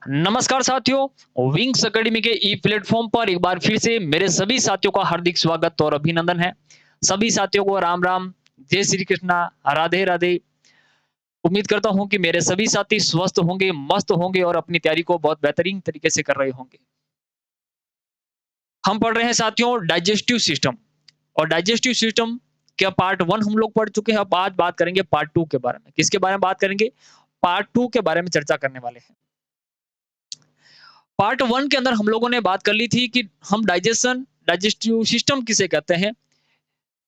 नमस्कार साथियों, wings academy के ई प्लेटफॉर्म पर एक बार फिर से मेरे सभी साथियों का हार्दिक स्वागत और अभिनंदन है। सभी साथियों को राम राम, जय श्री कृष्णा, राधे राधे। उम्मीद करता हूं कि मेरे सभी साथी स्वस्थ होंगे, मस्त होंगे और अपनी तैयारी को बहुत बेहतरीन तरीके से कर रहे होंगे। हम पढ़ रहे हैं साथियों डाइजेस्टिव सिस्टम, और डाइजेस्टिव सिस्टम का पार्ट 1 हम लोग पढ़ चुके हैं। अब आज बात करेंगे पार्ट 2 के बारे में। किसके बारे में बात करेंगे? पार्ट 2 के बारे में चर्चा करने वाले हैं। पार्ट 1 के अंदर हम लोगों ने बात कर ली थी कि हम डाइजेस्टिव सिस्टम किसे कहते हैं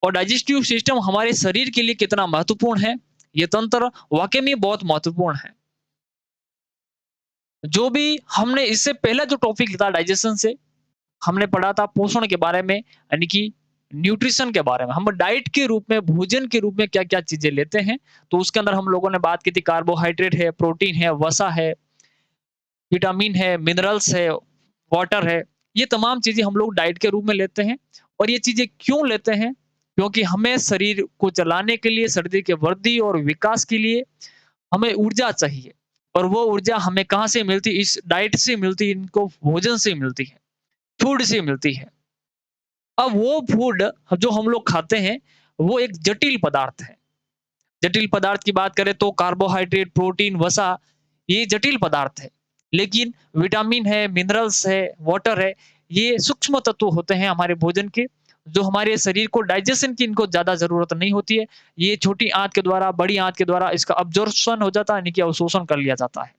और डाइजेस्टिव सिस्टम हमारे शरीर के लिए कितना महत्वपूर्ण है। ये तंत्र वाकई में बहुत महत्वपूर्ण है। जो भी हमने इससे पहला जो टॉपिक था डाइजेशन से, हमने पढ़ा था पोषण के बारे में, यानी कि न्यूट्रिशन के बारे में। हम डाइट के रूप में, भोजन के रूप में क्या-क्या चीजें लेते हैं, तो उसके अंदर हम लोगों ने बात की थी कार्बोहाइड्रेट है, प्रोटीन है, वसा है, विटामिन है, मिनरल्स है, वाटर है। ये तमाम चीजें हम लोग डाइट के रूप में लेते हैं। और ये चीजें क्यों लेते हैं? क्योंकि हमें शरीर को चलाने के लिए, शरीर के वृद्धि और विकास के लिए हमें ऊर्जा चाहिए। और वो ऊर्जा हमें कहाँ से मिलती है? इस डाइट से मिलती है, इनको भोजन से मिलती है, फूड से मिलती है। अब वो फूड जो हम लोग खाते हैं, वो एक जटिल पदार्थ है। जटिल पदार्थ की बात करें तो कार्बोहाइड्रेट, प्रोटीन, वसा, ये जटिल पदार्थ है। लेकिन विटामिन है, मिनरल्स है, वाटर है, ये सूक्ष्म तत्व होते हैं हमारे भोजन के, जो हमारे शरीर को डाइजेशन की इनको ज़्यादा ज़रूरत नहीं होती है। ये छोटी आँत के द्वारा, बड़ी आँत के द्वारा इसका अब्ज़ॉर्प्शन हो जाता है, यानी कि अवशोषण कर लिया जाता है।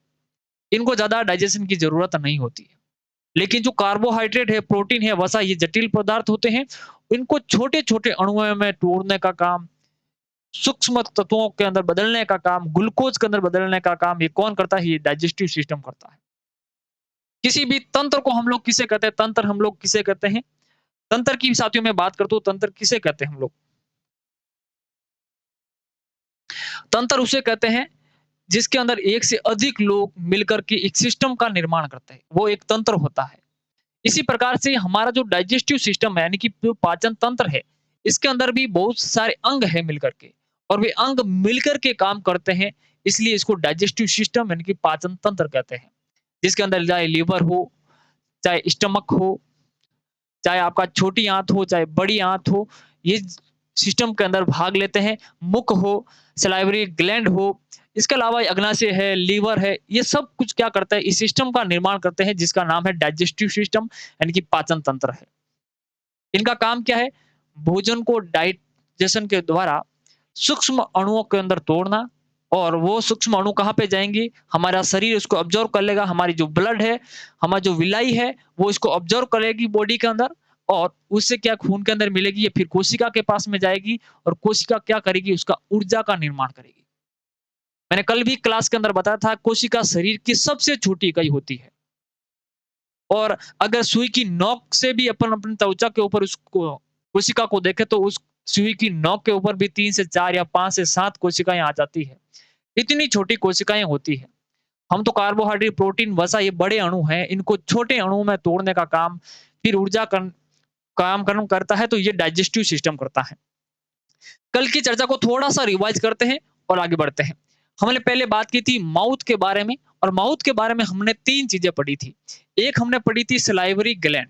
इनको ज़्यादा डाइजेशन की ज़रूरत नहीं होती है। लेकिन जो कार्बोहाइड्रेट है, प्रोटीन है, वसा, ये जटिल पदार्थ होते हैं। इनको छोटे-छोटे अणुओं में तोड़ने का काम, सूक्ष्म तत्वों के अंदर बदलने का काम, ग्लूकोज के अंदर बदलने का काम ये कौन करता है? ये डाइजेस्टिव सिस्टम करता है। किसी भी तंत्र को हम लोग किसे कहते हैं? तंत्र हम लोग किसे कहते हैं? तंत्र की साथियों में बात करता हूँ, तंत्र किसे कहते हैं हम लोग? तंत्र उसे कहते हैं जिसके अंदर एक से अधिक लोग मिलकर के एक सिस्टम का निर्माण करते हैं, वो एक तंत्र होता है। इसी प्रकार से हमारा जो डाइजेस्टिव सिस्टम है, यानी कि जो पाचन तंत्र है, इसके अंदर भी बहुत सारे अंग हैं मिलकर के, और वे अंग मिलकर के काम करते हैं। इसलिए इसको डाइजेस्टिव सिस्टम यानी कि पाचन तंत्र कहते हैं। जिसके अंदर चाहे लीवर हो, चाहे स्टमक हो, चाहे आपका छोटी आंत हो, चाहे बड़ी आंत हो, ये सिस्टम के अंदर भाग लेते हैं। मुख हो, सलाइवरी ग्लैंड हो, इसके अलावा अग्नाशय है, लीवर है, ये सब कुछ क्या करता है? इस सिस्टम का निर्माण करते हैं जिसका नाम है डाइजेस्टिव सिस्टम, यानी कि पाचन तंत्र है। इनका काम क्या है? भोजन को डाइजेशन के द्वारा सूक्ष्म अणुओं के अंदर तोड़ना, और वो सूक्ष्म अणु कहाँ पे जाएँगे? हमारा शरीर उसको अब्ज़ॉर्ब कर लेगा, हमारी जो ब्लड है, हमारी जो विलाई है, वो इसको अब्ज़ॉर्ब करेगी बॉडी के अंदर, और उससे क्या खून के अंदर मिलेगी, ये फिर कोशिका के पास में जाएगी, और कोशिका क्या करेगी? उसका ऊर्जा का निर्माण करेगी। मैंने कल भी क्लास के अंदर बताया था, कोशिका शरीर की सबसे छोटी इकाई होती है। और अगर सुई की नोक से भी अपन अपनी त्वचा के ऊपर उसको कोशिका को देखें, तो उस सुई की नोक के ऊपर भी 3 से 4 या 5 से 7 कोशिकाएँ आ जाती है। इतनी छोटी कोशिकाएँ होती हैं। हम तो कार्बोहाइड्रेट, प्रोटीन, वसा, ये बड़े अणु हैं, इनको छोटे अणुओं में तोड़ने का काम, फिर ऊर्जा कन काम कर्म करता है, तो ये डाइजेस्टिव सिस्टम करता है। कल की चर्चा को थोड़ा-सा रिवाइज़ करते हैं और आगे बढ़ते हैं। हमने पहले बात की थी माउथ के बारे में, और माउथ के बारे में हमने 3 चीज़ें पढ़ी थी। एक हमने पढ़ी थी सलाइवरी ग्लैंड,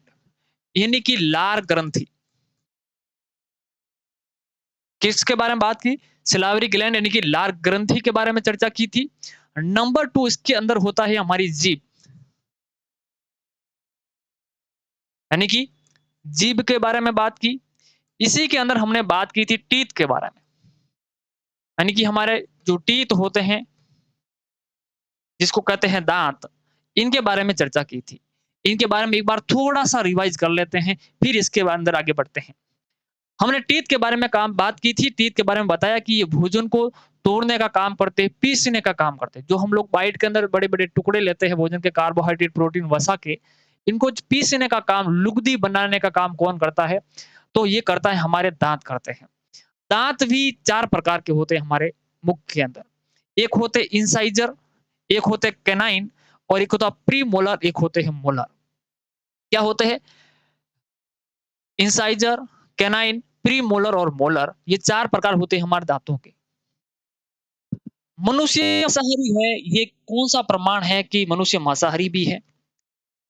यानी कि लार ग्रंथि। किसके बारे में बात की? सिलावरी ग्लैंड यानी कि लार ग्रंथि के बारे में चर्चा की थी। नंबर 2 इसके अंदर होता है हमारी जीभ, यानी कि जीभ के बारे में बात की। इसी के अंदर हमने बात की थी टीथ के बारे में, यानी कि हमारे जो टीथ होते हैं, जिसको कहते हैं दाँत, इनके बारे में चर्चा की थी। इनके बारे में एक बार थोड़ा-सा रिवाइज़ कर लेते हैं, फिर इसके अंदर आगे बढ़ते हैं। हमने टीथ के बारे में काम बात की थी, टीथ के बारे में बताया कि ये भोजन को तोड़ने का काम करते हैं, पीसने का काम करते हैं। जो हम लोग बाइट के अंदर बड़े-बड़े टुकड़े लेते हैं भोजन के कार्बोहाइड्रेट, प्रोटीन, वसा के, इनको पीसने का काम, लुगदी बनाने का काम कौन करता है? तो ये करता है हमारे दाँत करते हैं। दाँत भी 4 प्रकार के होते हैं हमारे मुख के अंदर। एक होते इंसाइज़र, एक होते कैनाइन, और एक होता प्रीमोलर, एक होते हैं मोलर। क्या होते हैं? इंसाइज़र, कैनाइन, प्रीमोलर और मोलर, ये 4 प्रकार होते हैं हमारे दाँतों के। मनुष्य मांसाहारी है, ये कौन-सा प्रमाण है कि मनुष्य मांसाहारी भी है?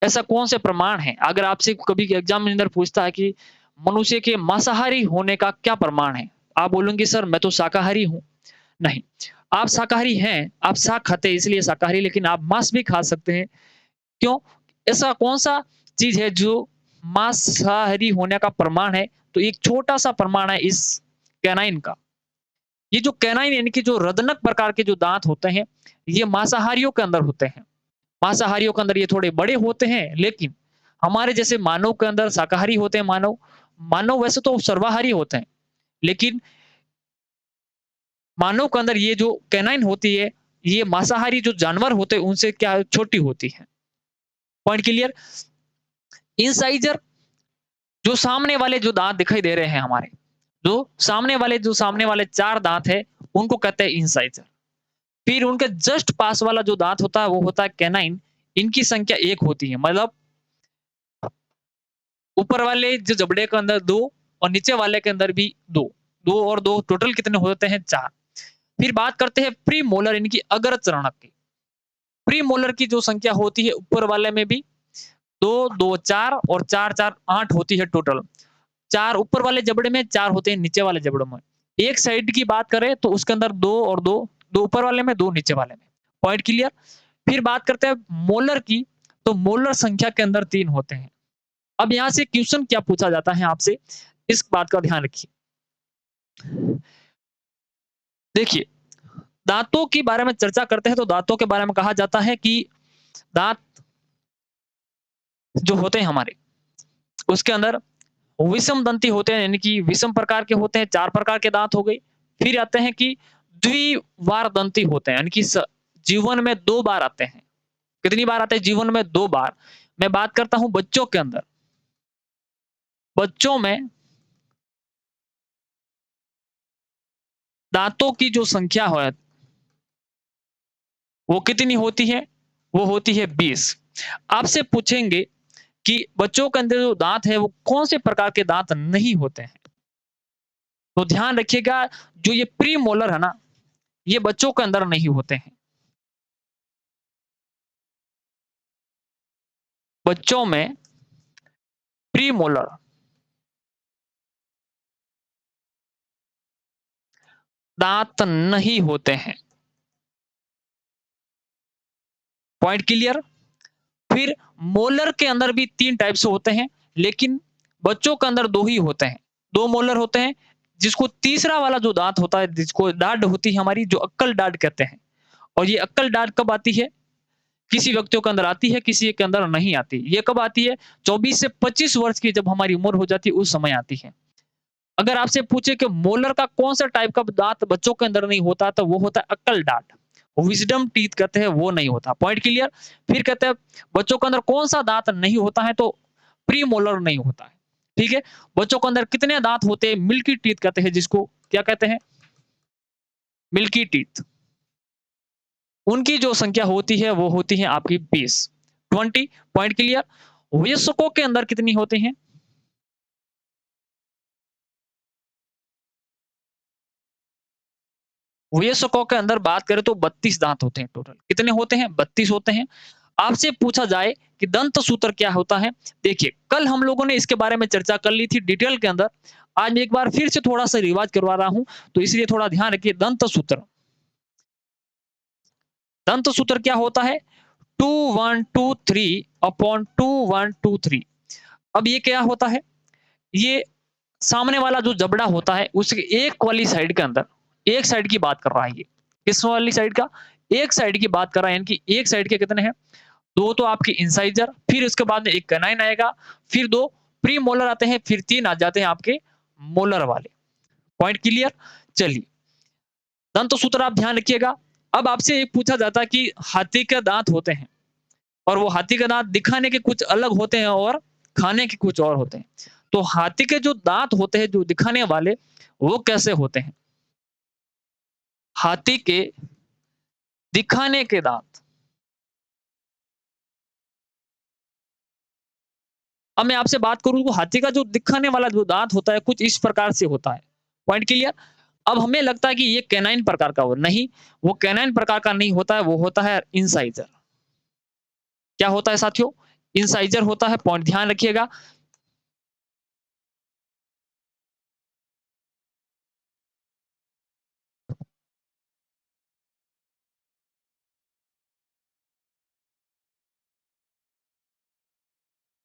ऐसा कौन से प्रमाण है? अगर आपसे कभी एग्ज़ामिनर पूछता है कि मनुष्य के मांसाहारी होने का क्या प्रमाण है? आप बोलेंगे सर मैं तो शाकाहारी हूँ। नहीं, आप शाकाहारी हैं, आप शाक खाते हैं इसलिए शाकाहारी लेकिन आप मांस भी खा सकते हैं। क्यों? ऐसा कौन-सा चीज़ है जो मांसाहारी होने का प्रमाण है? तो एक छोटा-सा प्रमाण है इस कैनाइन का। ये जो कैनाइन यानी कि जो रदनक प्रकार के जो दाँत होते हैं, ये मांसाहारियों के अंदर होते हैं। मांसाहारियों के अंदर ये थोड़े बड़े होते हैं, लेकिन हमारे जैसे मानव के अंदर शाकाहारी होते हैं मानव। मानव वैसे तो सर्वाहारी होते हैं, लेकिन मानव के अंदर ये जो कैनाइन होती है, ये मांसाहारी जो जानवर होते हैं, उनसे क्या छोटी होती है। Point clear? इंसाइज़र जो सामने वाले जो दाँत दिखाई दे रहे हैं हमारे, जो सामने वाले 4 दाँत हैं, उनको कहते हैं इंसाइज़र। फिर उनके जस्ट पास वाला जो दाँत होता है, वो होता है कैनाइन। इनकी संख्या 1 होती है, मतलब ऊपर वाले जो जबड़े के अंदर 2 और नीचे वाले के अंदर भी 2, 2 और 2 टोटल कितने होते हैं 4। फिर बात करते हैं प्रीमोलर यानी कि अग्र चरणक की। प्रीमोलर की जो संख्या होती है ऊपर वाले में भी 2, 2 4 और 4, 4 8 होती है टोटल। 4 ऊपर वाले जबड़े में, 4 होते हैं नीचे वाले जबड़ों में। एक साइड की बात करें तो उसके अंदर 2 और 2, 2 ऊपर वाले में, 2 नीचे वाले में। Point clear? फिर बात करते हैं मोलर की, तो मोलर संख्या के अंदर 3 होते हैं। अब यहाँ से क्वेश्चन क्या पूछा जाता है आपसे, इस बात का ध्यान रखिए। देखिए, दाँतों के बारे में चर्चा करते हैं तो दाँतों के बारे में कहा जाता है कि दाँत जो होते हैं हमारे, उसके अंदर विषम दंती होते हैं यानी कि विषम प्रकार के होते हैं, 4 प्रकार के दाँत हो गए। फिर आते हैं कि द्विवार दंती होते हैं यानी कि जीवन में 2 बार आते हैं। कितनी बार आते हैं? जीवन में 2 बार। मैं बात करता हूँ बच्चों के अंदर। बच्चों में दाँतों की जो संख्या है, वो कितनी होती है? वो होती है 20। आपसे पूछेंगे कि बच्चों के अंदर जो दाँत है, वो कौन-से प्रकार के दाँत नहीं होते हैं? तो ध्यान रखिएगा, जो ये प्रीमोलर है ना, ये बच्चों के अंदर नहीं होते हैं। बच्चों में प्रीमोलर दाँत नहीं होते हैं। Point clear? फिर मोलर के अंदर भी 3 टाइप से होते हैं, लेकिन बच्चों के अंदर 2 ही होते हैं। 2 मोलर होते हैं, जिसको तीसरा वाला जो दाँत होता है, जिसको डाँट होती है हमारी, जो अक्कल डाँट कहते हैं। और ये अक्कल डाँट कब आती है? किसी व्यक्तियों के अंदर आती है, किसी के अंदर नहीं आती। ये कब आती है? 24 से 25 वर्ष की जब हमारी उम्र हो जाती है, उस समय आती है। अगर आपसे पूछे कि मोलर का कौन-सा टाइप का दाँत बच्चों के अंदर नहीं होता, तो वो होता है अक्ल दाँत। विज़डम टीथ कहते हैं, वो नहीं होता। Point clear? फिर कहते हैं बच्चों के अंदर कौन-सा दाँत नहीं होता है, तो प्रीमोलर नहीं होता है। ठीक है? बच्चों के अंदर कितने दाँत होते हैं? मिल्की टीथ कहते हैं जिसको, क्या कहते हैं? Milky teeth. उनकी जो संख्या होती है, वो होती है आपकी 20। 20 पॉइंट क्लियर? वयस्कों के अंदर कितनी होती हैं? वयस्कों के अंदर बात करें तो 32 दांत होते हैं टोटल। कितने होते हैं? 32 होते हैं। आपसे पूछा जाए कि दंतसूत्र क्या होता है? देखिए, कल हम लोगों ने इसके बारे में चर्चा कर ली थी डिटेल के अंदर। आज मैं एक बार फिर से थोड़ा-सा रिवाज करवा रहा हूँ, तो इसलिए थोड़ा ध्यान रखिए। दंतसूत्र, दंतसूत्र क्या होता है? 2 1 2 3 अपॉन 2 1 2 3। अब ये क्या होता है? ये सामने वाला जो जबड़ा होता है, उसकी एक वाली साइड के अंदर, एक साइड की बात कर रहा है ये। किस वाली साइड का? एक साइड की बात कर रहा है, यानी कि एक साइड के कितने हैं? 2 तो आपके इंसाइज़र, फिर उसके बाद में 1 कैनाइन आएगा, फिर 2 प्रीमोलर आते हैं, फिर 3 आ जाते हैं आपके मोलर वाले। Point clear? चलिए, दंतसूत्र आप ध्यान रखिएगा। अब आपसे एक पूछा जाता है कि हाथी के दाँत होते हैं, और वो हाथी के दाँत दिखाने के कुछ अलग होते हैं और खाने के कुछ और होते हैं। तो हाथी के जो दाँत होते हैं, जो दिखाने वाले, वो कैसे होते हैं? हाथी के दिखाने के दाँत। अब मैं आपसे बात करूँ तो हाथी का जो दिखाने वाला जो दाँत होता है, कुछ इस प्रकार से होता है। Point clear? अब हमें लगता है कि ये कैनाइन प्रकार का हो, नहीं, वो कैनाइन प्रकार का नहीं होता है, वो होता है इंसाइजर। क्या होता है साथियों? इंसाइजर होता है, पॉइंट ध्यान रखिएगा।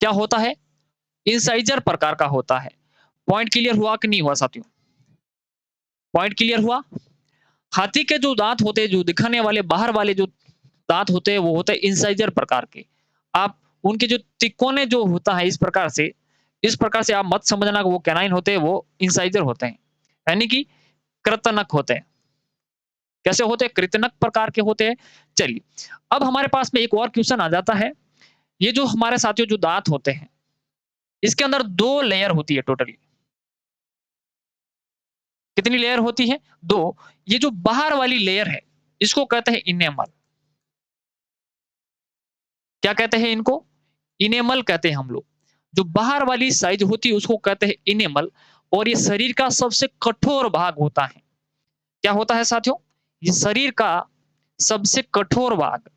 क्या होता है? इंसाइजर प्रकार का होता है। पॉइंट क्लियर हुआ कि नहीं हुआ साथियों? पॉइंट क्लियर हुआ? हाथी के जो दांत होते हैं, जो दिखाने वाले बाहर वाले जो दांत होते हैं, वो होते हैं इंसाइजर प्रकार के। आप उनके जो तिकोने जो होता है इस प्रकार से आप मत समझना कि वो कैनाइन होते हैं, वो इंसाइजर होते हैं। यानी कि कृतनक होते हैं। कैसे होते हैं? कृतनक प्रकार के होते हैं। चलिए, अब हमारे पास में एक और क्वेश्चन आ जाता है। ये जो हमारे साथियों जो दांत होते हैं, इसके अंदर 2 लेयर होती है टोटली। कितनी लेयर होती है? 2। ये जो बाहर वाली लेयर है, इसको कहते हैं इनेमल। क्या कहते हैं इनको? इनेमल कहते हैं हम लोग। जो बाहर वाली साइज होती है उसको कहते हैं इनेमल और ये शरीर का सबसे कठोर भाग होता है। क्या होता है साथियों? ये शरीर का सबसे कठोर भाग।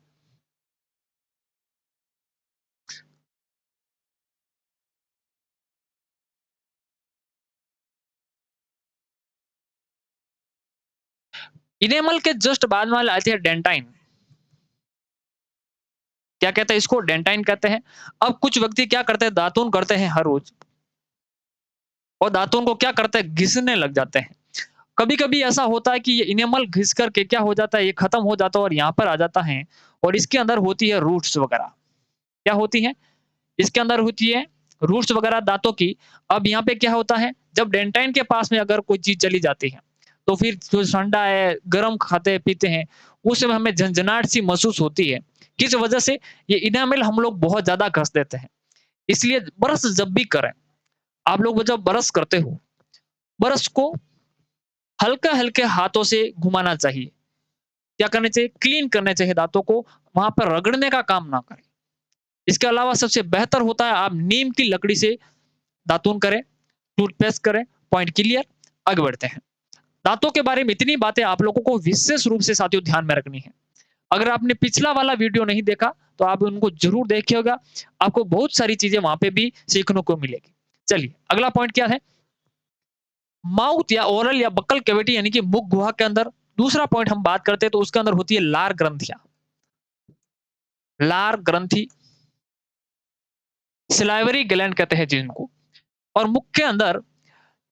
इनेमल के जस्ट बाद में आती है डेंटाइन। क्या कहते हैं इसको? डेंटाइन कहते हैं। अब कुछ व्यक्ति क्या करते हैं, दातून करते हैं हर रोज और दातून को क्या करते हैं, घिसने लग जाते हैं। कभी-कभी ऐसा होता है कि ये इनेमल घिस करके क्या हो जाता है, ये खत्म हो जाता है और यहाँ पर आ जाता है और इसके अंदर होती है रूट्स वगैरह। क्या होती है? इसके अंदर होती है रूट्स वगैरह दांतों की। अब यहाँ पे क्या होता है, जब डेंटाइन के पास में अगर कोई चीज़ चली जाती है, तो फिर जो ठंडा है, गरम खाते-पीते हैं, उस समय हमें झनझनाहट सी महसूस होती है। किस वजह से? ये इनेमल हम लोग बहुत ज़्यादा घस देते हैं। इसलिए ब्रश जब भी करें, आप लोग जब ब्रश करते हो, ब्रश को हल्के-हल्के हाथों से घुमाना चाहिए। क्या करना चाहिए? क्लीन करने चाहिए दाँतों को, वहाँ पर रगड़ने का काम ना करें। इसके अलावा सबसे बेहतर होता है आप नीम की लकड़ी से दातून करें, टूथपेस्ट करें, पॉइंट क्लियर, आगे बढ़ते हैं। दाँतों के बारे में इतनी बातें आप लोगों को विशेष रूप से साथियों ध्यान में रखनी है। अगर आपने पिछला वाला वीडियो नहीं देखा, तो आप उनको ज़रूर देखिएगा। आपको बहुत सारी चीज़ें वहाँ पे भी सीखने को मिलेगी। चलिए, अगला पॉइंट क्या है? माउथ या ओरल या बक्कल कैविटी यानी कि मुख गुहा के अंदर दूसरा पॉइंट हम बात करते हैं तो उसके अंदर होती है लार ग्रंथियाँ। लार ग्रंथि, सिलाइवरी ग्लैंड कहते हैं जिनको और मुख के अंदर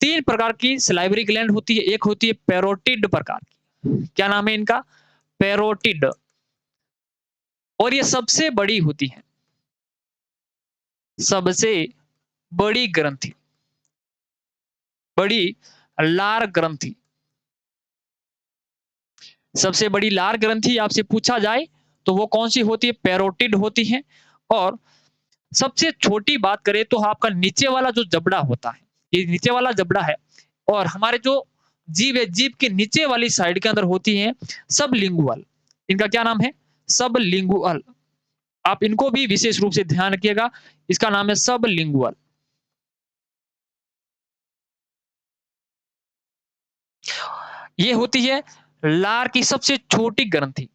3 प्रकार की सिलाइवरी ग्लैंड होती है। एक होती है पैरोटिड प्रकार की। क्या नाम है इनका? पैरोटिड और ये सबसे बड़ी होती है। सबसे बड़ी ग्रंथि, बड़ी लार ग्रंथि। सबसे बड़ी लार ग्रंथि आपसे पूछा जाए तो वो कौन सी होती है? पैरोटिड होती है और सबसे छोटी बात करें तो आपका नीचे वाला जो जबड़ा होता है, ये नीचे वाला जबड़ा है और हमारे जो जीभ है, जीभ के नीचे वाली साइड के अंदर होती है सबलिंगुअल। इनका क्या नाम है? सबलिंगुअल। आप इनको भी विशेष रूप से ध्यान रखिएगा। इसका नाम है सबलिंगुअल। ये होती है लार की सबसे छोटी ग्रंथि।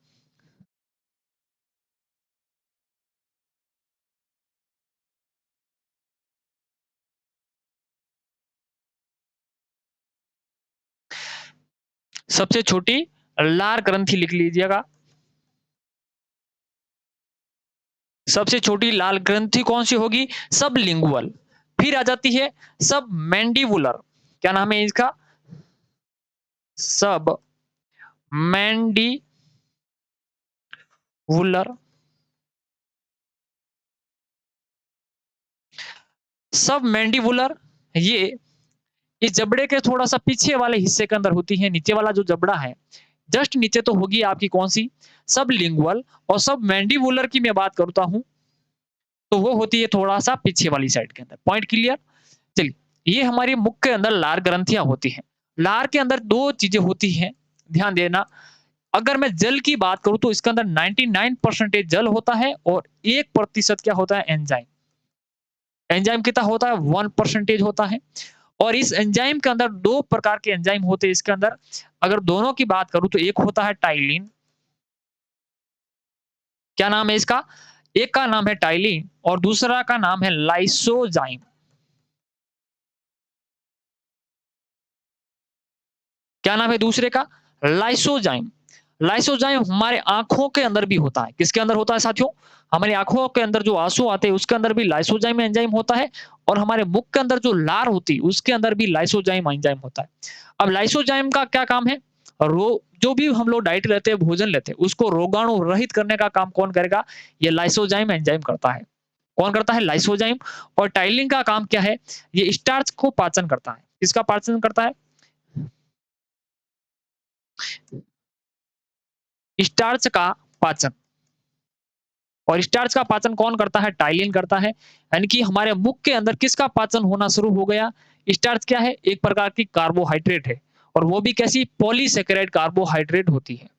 सबसे छोटी लार ग्रंथि लिख लीजिएगा। सबसे छोटी लाल ग्रंथि कौन सी होगी? सबलिंगुअल। फिर आ जाती है सबमैंडिबुलर। क्या नाम है इसका? सब मैंडिबुलर। सबमैंडिबुलर ये इस जबड़े के थोड़ा-सा पीछे वाले हिस्से के अंदर होती है। नीचे वाला जो जबड़ा है, जस्ट नीचे तो होगी आपकी कौन-सी? सबलिंगुअल और सबमैंडिबुलर की मैं बात करता हूँ, तो वो होती है थोड़ा-सा पीछे वाली साइड के अंदर। Point clear? चलिए, ये हमारी मुख के अंदर लार ग्रंथियाँ होती हैं। लार के अंदर 2 चीज़ें होती हैं, ध्यान देना। अगर मैं जल की बात करूँ तो इसके अंदर 99% जल होता है और 1% क्या होता है? एंजाइम। एंजाइम कितना होता है? 1% होता है और इस एंजाइम के अंदर 2 प्रकार के एंजाइम होते हैं इसके अंदर। अगर दोनों की बात करूँ तो एक होता है टाइलिन, क्या नाम है इसका? एक का नाम है टाइलिन और दूसरा का नाम है लाइसोजाइम। क्या नाम है दूसरे का? लाइसोजाइम। लाइसोजाइम हमारे आँखों के अंदर भी होता है। किसके अंदर होता है साथियों? हमारी आँखों के अंदर जो आँसू आते हैं उसके अंदर भी लाइसोजाइम एंजाइम होता है और हमारे मुख के अंदर जो लार होती है उसके अंदर भी लाइसोजाइम एंजाइम होता है। अब लाइसोजाइम का क्या काम है? जो भी हम लोग डाइट लेते हैं, भोजन लेते हैं, उसको रोगाणु रहित करने का काम कौन करेगा? ये लाइसोजाइम एंजाइम करता है। कौन करता है? लाइसोजाइम। और टाइलिन का काम क्या है? ये स्टार्च को पाचन करता है। किसका पाचन करता है? स्टार्च का पाचन। और स्टार्च का पाचन कौन करता है? टाइलिन करता है। यानी कि हमारे मुख के अंदर किसका पाचन होना शुरू हो गया? स्टार्च क्या है? एक प्रकार की कार्बोहाइड्रेट है और वो भी कैसी? पॉलीसैकेराइड कार्बोहाइड्रेट होती है।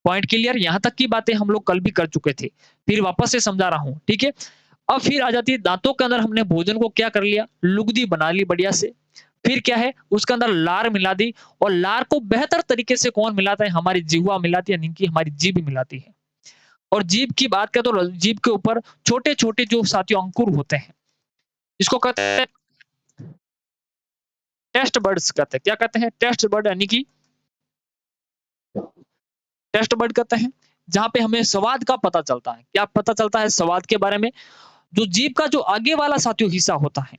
Point clear? यहाँ तक की बातें हम लोग कल भी कर चुके थे। फिर वापस से समझा रहा हूँ, ठीक है? अब फिर आ जाती है दाँतों के अंदर हमने भोजन को क्या कर लिया? लुगदी बना ली बढ़िया से। फिर क्या है? उसके अंदर लार मिला दी और लार को बेहतर तरीके से कौन मिलाता है? हमारी जिह्वा मिलाती है, यानी कि हमारी जीभ मिलाती है। और जीभ की बात करें तो जीभ के ऊपर छोटे-छोटे जो साथियों अंकुर होते हैं, इसको कहते हैं टेस्ट बड्स कहते हैं। क्या कहते हैं? टेस्ट बड यानी कि टेस्ट बड कहते हैं, जहाँ पे हमें स्वाद का पता चलता है। क्या पता चलता है स्वाद के बारे में? जो जीभ का जो आगे वाला साथियों हिस्सा होता है,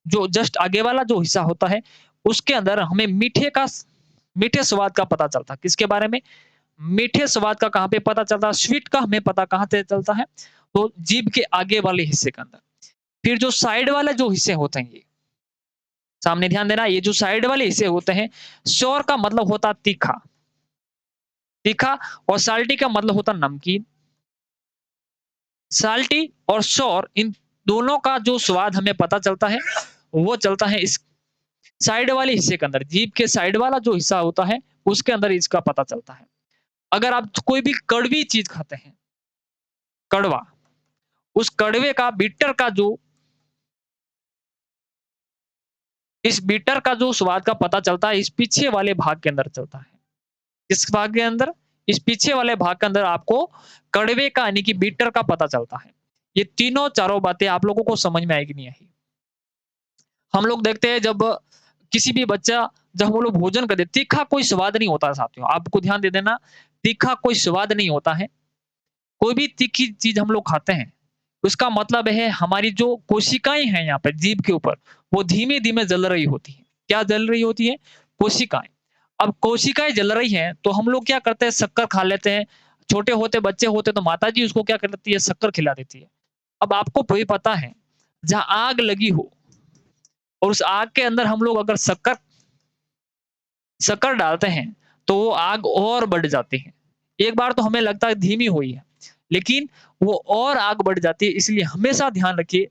जो जस्ट आगे वाला जो हिस्सा होता है, उसके अंदर हमें मीठे स्वाद का पता चलता है। किसके बारे में? मीठे स्वाद का कहाँ पे पता चलता है? स्वीट का हमें पता कहाँ से चलता है? तो जीभ के आगे वाले हिस्से के अंदर। फिर जो साइड वाले जो हिस्से होते हैं ये, सामने ध्यान देना, ये जो साइड वाले हिस्से होते हैं, श्योर का मतलब होता है तीखा, तीखा और साल्टी का मतलब होता है नमकीन। साल्टी और श्योर इन दोनों का जो स्वाद हमें पता चलता है, वो चलता है इस साइड वाले हिस्से के अंदर। जीभ के साइड वाला जो हिस्सा होता है, उसके अंदर इसका पता चलता है। अगर आप कोई भी कड़वी चीज़ खाते हैं, कड़वा, उस कड़वे का बिटर का जो इस बिटर का जो स्वाद का पता चलता है, इस पीछे वाले भाग के अंदर चलता है। किस भाग के अंदर? इस पीछे वाले भाग के अंदर आपको कड़वे का यानी कि बिटर का पता चलता है। ये तीनों चारों बातें आप लोगों को समझ में आई कि नहीं आई? हम लोग देखते हैं जब किसी भी बच्चा जब हम लोग भोजन करते हैं, तीखा कोई स्वाद नहीं होता है साथियों, आपको ध्यान दे देना, तीखा कोई स्वाद नहीं होता है। कोई भी तीखी चीज़ हम लोग खाते हैं, उसका मतलब है हमारी जो कोशिकाएँ हैं यहाँ पे जीभ के ऊपर, वो धीमे-धीमे जल रही होती हैं। क्या जल रही होती है? कोशिकाएँ। अब कोशिकाएँ जल रही हैं, तो हम लोग क्या करते हैं शक्कर खा लेते हैं। छोटे होते बच्चे होते तो माताजी उसको क्या कर देती है शक्कर खिला देती है। अब आपको भी पता है, जहाँ आग लगी हो और उस आग के अंदर हम लोग अगर शक्कर शक्कर डालते हैं, तो वो आग और बढ़ जाती है। एक बार तो हमें लगता है धीमी हुई है, लेकिन वो और आग बढ़ जाती है। इसलिए हमेशा ध्यान रखिए,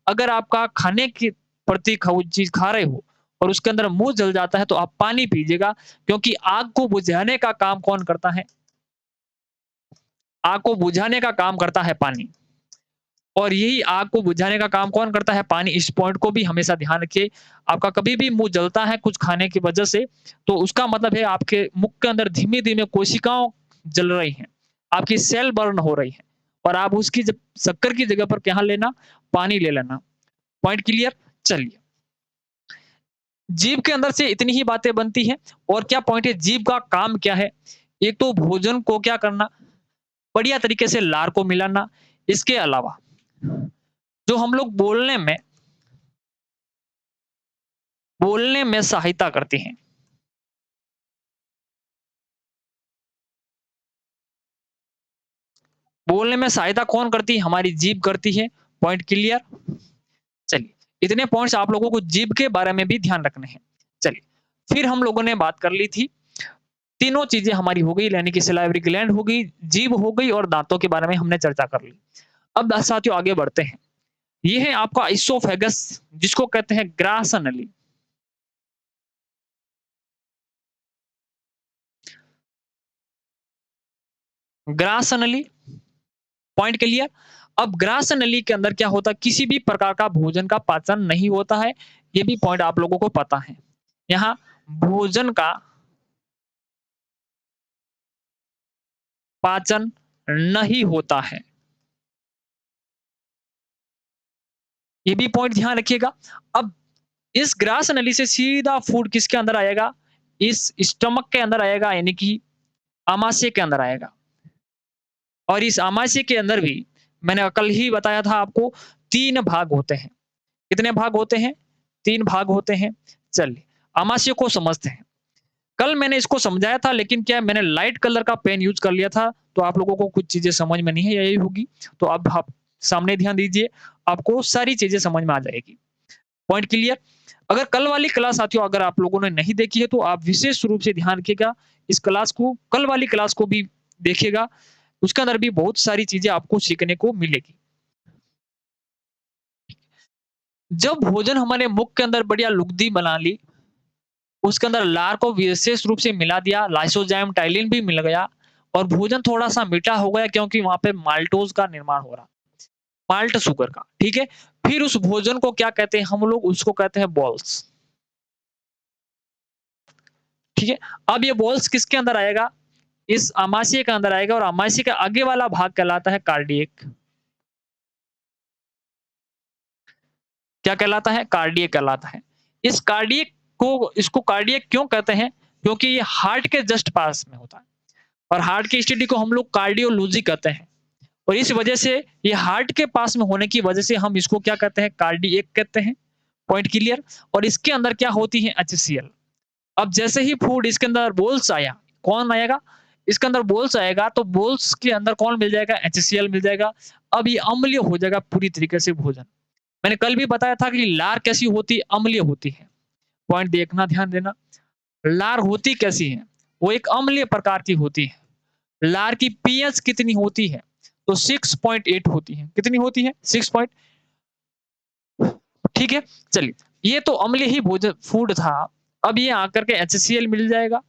अगर आपका खाने के प्रति कोई चीज़ खा रहे हो और उसके अंदर मुँह जल जाता है, तो आप पानी पीजिएगा क्योंकि आग को बुझाने का काम कौन करता है? आग को बुझाने का काम करता है पानी। और यही आग को बुझाने का काम कौन करता है? पानी। इस पॉइंट को भी हमेशा ध्यान रखिए। आपका कभी भी मुँह जलता है कुछ खाने की वजह से, तो उसका मतलब है आपके मुख के अंदर धीमे-धीमे कोशिकाओं जल रही हैं। आपकी सेल बर्न हो रही है और आप उसकी जब शक्कर की जगह पर क्या लेना? पानी ले लेना। Point clear? चलिए। जीभ के अंदर से इतनी ही बातें बनती हैं और क्या पॉइंट है जीभ का काम क्या है? एक तो भोजन को क्या करना? बढ़िया तरीके से लार को मिलाना। इसके अलावा जो हम लोग बोलने में सहायता करते हैं। बोलने में सहायता कौन करती है? हमारी जीभ करती है। Point clear? चलिए, इतने पॉइंट्स आप लोगों को जीभ के बारे में भी ध्यान रखने हैं। चलिए, फिर हम लोगों ने बात कर ली थी, तीनों चीज़ें हमारी हो गई यानी कि सलाइवरी ग्लैंड हो गई, जीभ हो गई और दाँतों के बारे में हमने चर्चा कर ली। अब साथियों आगे बढ़ते हैं। ये है आपका इसोफेगस जिसको कहते हैं ग्रास नली। ग्रास नली, पॉइंट क्लियर? अब ग्रास नली के अंदर क्या होता है, किसी भी प्रकार का भोजन का पाचन नहीं होता है, ये भी पॉइंट आप लोगों को पता है। यहाँ भोजन का पाचन नहीं होता है। ये भी पॉइंट ध्यान रखिएगा। अब इस ग्रास नली से सीधा फूड किसके अंदर आएगा? इस स्टमक के अंदर आएगा, यानी कि आमाशय के अंदर आएगा। और इस आमाशय के अंदर भी मैंने कल ही बताया था आपको 3 भाग होते हैं। कितने भाग होते हैं? 3 भाग होते हैं। चलिए, आमाशय को समझते हैं। कल मैंने इसको समझाया था, लेकिन क्या है, मैंने लाइट कलर का पेन यूज़ कर लिया था, तो आप लोगों को कुछ चीज़ें समझ में नहीं आई होगी। तो अब आप सामने ध्यान दीजिए, आपको सारी चीज़ें समझ में आ जाएगी। Point clear? अगर कल वाली क्लास साथियों अगर आप लोगों ने नहीं देखी है, तो आप विशेष रूप से ध्यान रखिएगा, इस क्लास को, कल वाली क्लास को भी देखिएगा। उसके अंदर भी बहुत सारी चीज़ें आपको सीखने को मिलेगी। जब भोजन हमारे मुख के अंदर बढ़िया लुगदी बना ली, उसके अंदर लार को विशेष रूप से मिला दिया, लाइसोजाइम टाइलिन भी मिल गया और भोजन थोड़ा-सा मीठा हो गया क्योंकि वहाँ पे माल्टोज़ का निर्माण हो रहा, माल्ट शुगर का, ठीक है? फिर उस भोजन को क्या कहते हैं हम लोग, उसको कहते हैं बॉल्स, ठीक है? अब ये बॉल्स किसके अंदर आएगा? इस आमाशय के अंदर आएगा और आमाशय का आगे वाला भाग कहलाता है कार्डियक। क्या कहलाता है? कार्डियक कहलाता है। इस कार्डियक को, इसको कार्डियक क्यों कहते हैं? क्योंकि ये हार्ट के जस्ट पास में होता है और हार्ट की स्टडी को हम लोग कार्डियोलॉजी कहते हैं और इस वजह से ये हार्ट के पास में होने की वजह से हम इसको क्या कहते हैं? कार्डियक कहते हैं। Point clear? और इसके अंदर क्या होती है? एचसीएल। अब जैसे ही फूड इसके अंदर बोल्स आया, कौन आएगा? इसके अंदर बोल्स आएगा तो बोल्स के अंदर कौन मिल जाएगा? एचसीएल मिल जाएगा। अब ये अम्लीय हो जाएगा पूरी तरीके से भोजन। मैंने कल भी बताया था कि लार कैसी होती है? अम्लीय होती है। पॉइंट देखना, ध्यान देना। लार होती कैसी है? वो एक अम्लीय प्रकार की होती है। लार की पीएच कितनी होती है? तो 6.8 होती है। कितनी होती है? 6 पॉइंट, ठीक है? चलिए, ये तो अम्लीय ही भोजन फूड था। अब ये आकर के एचसीएल मिल जाएगा।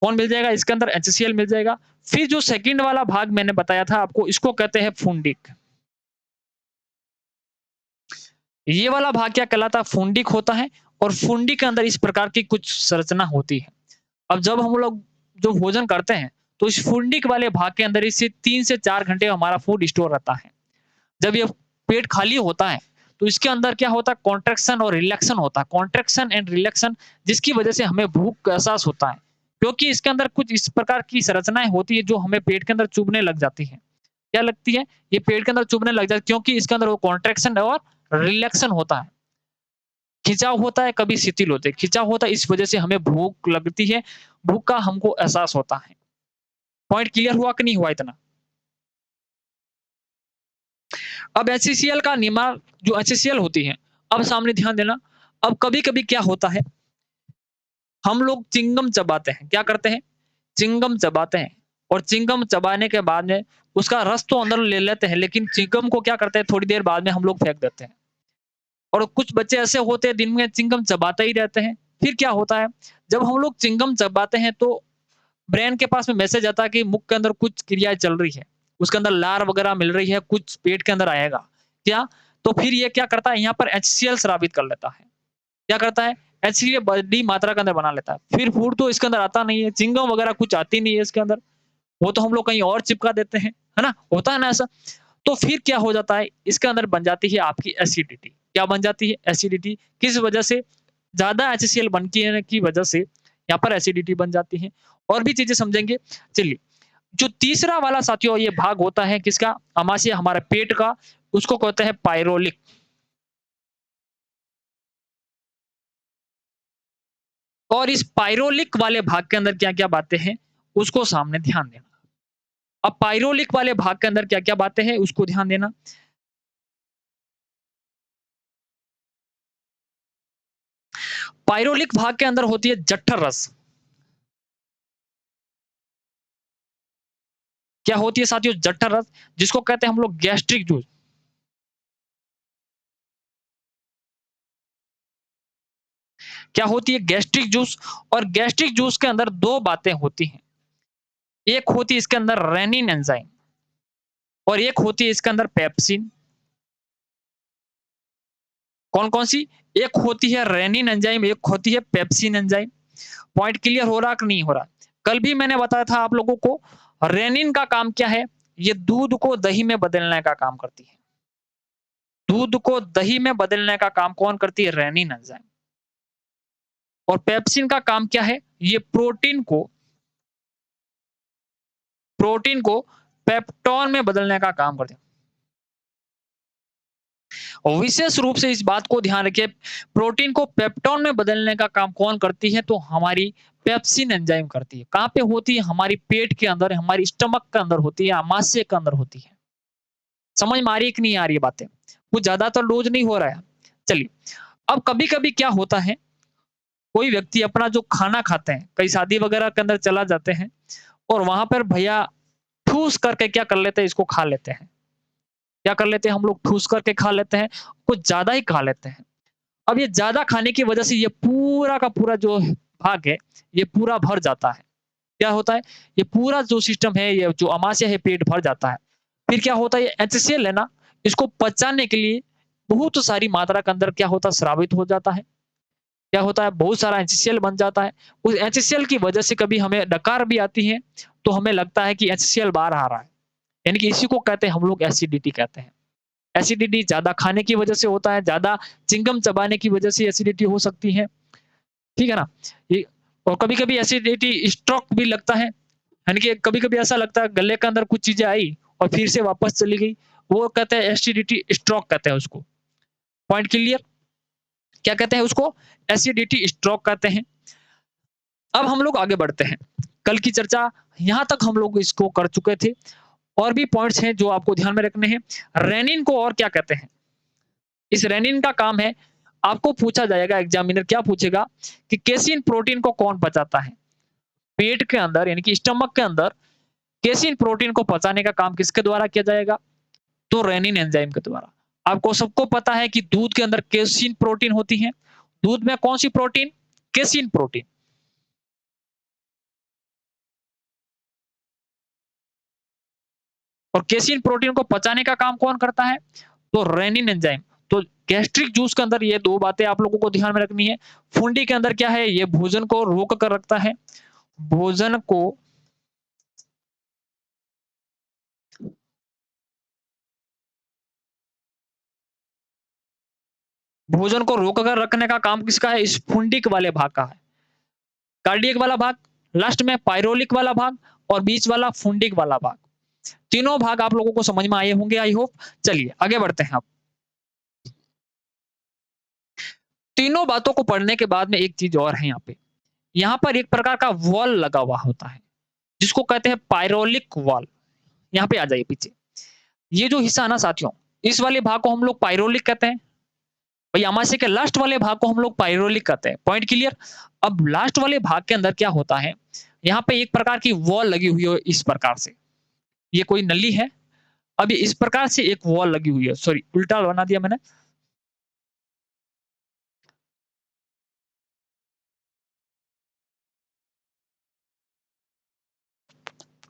कौन मिल जाएगा? इसके अंदर एचसीएल मिल जाएगा। फिर जो सेकंड वाला भाग मैंने बताया था आपको, इसको कहते हैं फुंडिक। ये वाला भाग क्या कहलाता है? फुंडिक होता है और फुंडी के अंदर इस प्रकार की कुछ संरचना होती है। अब जब हम लोग जो भोजन करते हैं, तो इस फुंडिक वाले भाग के अंदर इससे 3 से 4 घंटे हमारा फूड स्टोर रहता है। जब ये पेट खाली होता है, तो इसके अंदर क्या होता है? कॉन्ट्रैक्शन और रिलैक्शन होता है। कॉन्ट्रैक्शन एंड रिलैक्शन, जिसकी वजह से हमें भूख का एहसास होता है। क्योंकि इसके अंदर कुछ इस प्रकार की संरचनाएँ होती है जो हमें पेट के अंदर चुभने लग जाती हैं। क्या लगती है? ये पेट के अंदर चुभने लग जाती है क्योंकि इसके अंदर वो कॉन्ट्रैक्शन और रिलैक्शन होता है। खिंचाव होता है, कभी शिथिल होते हैं। खिंचाव होता है, इस वजह से हमें भूख लगती है, भूख का हमको एहसास होता है। पॉइंट क्लियर हुआ कि नहीं हुआ इतना? अब एचसीएल का निर्माण, जो एचसीएल होती है, अब सामने ध्यान देना। अब कभी-कभी क्या होता है, हम लोग च्युइंगम चबाते हैं। क्या करते हैं? च्युइंगम चबाते हैं और च्युइंगम चबाने के बाद में उसका रस तो अंदर ले लेते हैं, लेकिन च्युइंगम को क्या करते हैं, थोड़ी देर बाद में हम लोग फेंक देते हैं। और कुछ बच्चे ऐसे होते हैं दिन में च्युइंगम चबाते ही रहते हैं। फिर क्या होता है, जब हम लोग च्युइंगम चबाते हैं तो ब्रेन के पास में मैसेज आता है कि मुख के अंदर कुछ क्रियाएँ चल रही है। उसके अंदर लार वगैरह मिल रही है, कुछ पेट के अंदर आएगा। क्या? तो फिर ये क्या करता है, यहाँ पर एचसीएल स्रावित कर लेता है। क्या करता है? एचसीएल बड़ी मात्रा के अंदर बना लेता है। फिर फूड तो इसके अंदर आता नहीं है, च्युइंगम वगैरह कुछ आती नहीं है इसके अंदर। वो तो हम लोग कहीं और चिपका देते हैं, है ना? होता है ना ऐसा? तो फिर क्या हो जाता है, इसके अंदर बन जाती है आपकी एसिडिटी। क्या बन जाती है? एसिडिटी। किस वजह से? ज़्यादा एचसीएल बनने की वजह से यहाँ पर एसिडिटी बन जाती है। और भी चीज़ें समझेंगे। चलिए, जो तीसरा वाला साथियों ये भाग होता है किसका? आमाशय, हमारे पेट का, उसको कहते हैं पाइरोलिक। और इस पाइरोलिक वाले भाग के अंदर क्या-क्या बातें हैं, उसको सामने ध्यान देना। अब पाइरोलिक वाले भाग के अंदर क्या-क्या बातें हैं, उसको ध्यान देना। पाइरोलिक भाग के अंदर होती है जठर रस। क्या होती है साथियों? जठर रस, जिसको कहते हैं हम लोग गैस्ट्रिक जूस। क्या होती है? Gastric juice. और गैस्ट्रिक जूस के अंदर 2 बातें होती हैं। एक होती है इसके अंदर रेनिन एंजाइम। और एक होती है इसके अंदर पेप्सिन। कौन-कौन सी? एक होती है रेनिन एंजाइम, एक होती है पेप्सिन एंजाइम। पॉइंट क्लियर हो रहा कि नहीं हो रहा? कल भी मैंने बताया था आप लोगों को, रेनिन का काम क्या है? ये दूध को दही में बदलने का काम करती है। दूध को दही में बदलने का काम कौन करती है? Rennin enzyme. और पेप्सिन का काम क्या है? ये प्रोटीन को पेप्टोन में बदलने का काम करती है। और विशेष रूप से इस बात को ध्यान रखिए, प्रोटीन को पेप्टोन में बदलने का काम कौन करती है? तो हमारी पेप्सिन एंजाइम करती है। कहाँ पे होती है? हमारी पेट के अंदर, हमारी स्टमक के अंदर होती है, आमाशय के अंदर होती है। समझ में आ रही है कि नहीं आ रही है बातें? कुछ ज़्यादातर डोज़ नहीं हो रहा है। चलिए, अब कभी-कभी क्या होता है, कोई व्यक्ति अपना जो खाना खाते हैं, कहीं शादी वगैरह के अंदर चला जाते हैं और वहाँ पर भैया ठूस करके क्या कर लेते हैं, इसको खा लेते हैं। क्या कर लेते हैं हम लोग? ठूस करके खा लेते हैं, कुछ ज़्यादा ही खा लेते हैं। अब ये ज़्यादा खाने की वजह से ये पूरा का पूरा जो भाग है, ये पूरा भर जाता है। क्या होता है? ये पूरा जो सिस्टम है, ये जो अमाशय है, पेट भर जाता है। फिर क्या होता है, ये एचसीएल है ना, इसको पचाने के लिए बहुत सारी मात्रा के अंदर क्या होता है, स्रावित हो जाता है। क्या होता है, बहुत सारा एचसीएल बन जाता है। उस एचसीएल की वजह से कभी हमें डकार भी आती है, तो हमें लगता है कि एचसीएल बाहर आ रहा है। यानी कि इसी को कहते हैं हम लोग एसिडिटी कहते हैं। एसिडिटी ज़्यादा खाने की वजह से होता है, ज़्यादा च्युइंगम चबाने की वजह से एसिडिटी हो सकती है। ठीक है ना? ये और कभी-कभी एसिडिटी स्ट्रोक भी लगता है। यानी कि कभी-कभी ऐसा लगता है गले के अंदर कुछ चीज़ें आई और फिर से वापस चली गई। वो कहते हैं एसिडिटी स्ट्रोक कहते हैं उसको। Point clear? क्या कहते हैं उसको? एसिडिटी स्ट्रोक कहते हैं। अब हम लोग आगे बढ़ते हैं। कल की चर्चा यहाँ तक हम लोग इसको कर चुके थे। और भी पॉइंट्स हैं जो आपको ध्यान में रखने हैं। रेनिन को और क्या कहते हैं? इस रेनिन का काम है, आपको पूछा जाएगा, एग्जामिनर क्या पूछेगा कि केसिन प्रोटीन को कौन पचाता है? पेट के अंदर यानी कि स्टमक के अंदर केसिन प्रोटीन को पचाने का काम किसके द्वारा किया जाएगा? तो रेनिन एंजाइम के द्वारा। आपको सबको पता है कि दूध के अंदर केसिन प्रोटीन होती है। दूध में कौन सी प्रोटीन? Casein protein. और केसिन प्रोटीन को पचाने का काम कौन करता है? तो रेनिन एंजाइम। तो गैस्ट्रिक जूस के अंदर ये 2 बातें आप लोगों को ध्यान में रखनी है। फुंडी के अंदर क्या है? ये भोजन को रोक कर रखता है। भोजन को भोजन को रोक कर रखने का काम किसका है? इस फुंडिक वाले भाग का है। कार्डियक वाला भाग, लास्ट में पाइरोलिक वाला भाग और बीच वाला फुंडिक वाला भाग। तीनों भाग आप लोगों को समझ में आए होंगे आई होप। चलिए आगे बढ़ते हैं अब। तीनों बातों को पढ़ने के बाद में एक चीज और है यहाँ पे। यहाँ पर एक प्रकार का वॉल लगा हुआ होता है, जिसको कहते हैं पाइरोलिक वॉल। यहाँ पे आ जाइए पीछे। ये जो हिस्सा है ना साथियों, इस वाले भाग को हम लोग पाइरोलिक कहते हैं। भई अमाशय के लास्ट वाले भाग को हम लोग पाइरोलिक कहते हैं। Point clear? अब लास्ट वाले भाग के अंदर क्या होता है, यहाँ पे एक प्रकार की वॉल लगी हुई है इस प्रकार से। ये कोई नली है, अब ये इस प्रकार से एक वॉल लगी हुई है। सॉरी उल्टा बना दिया मैंने।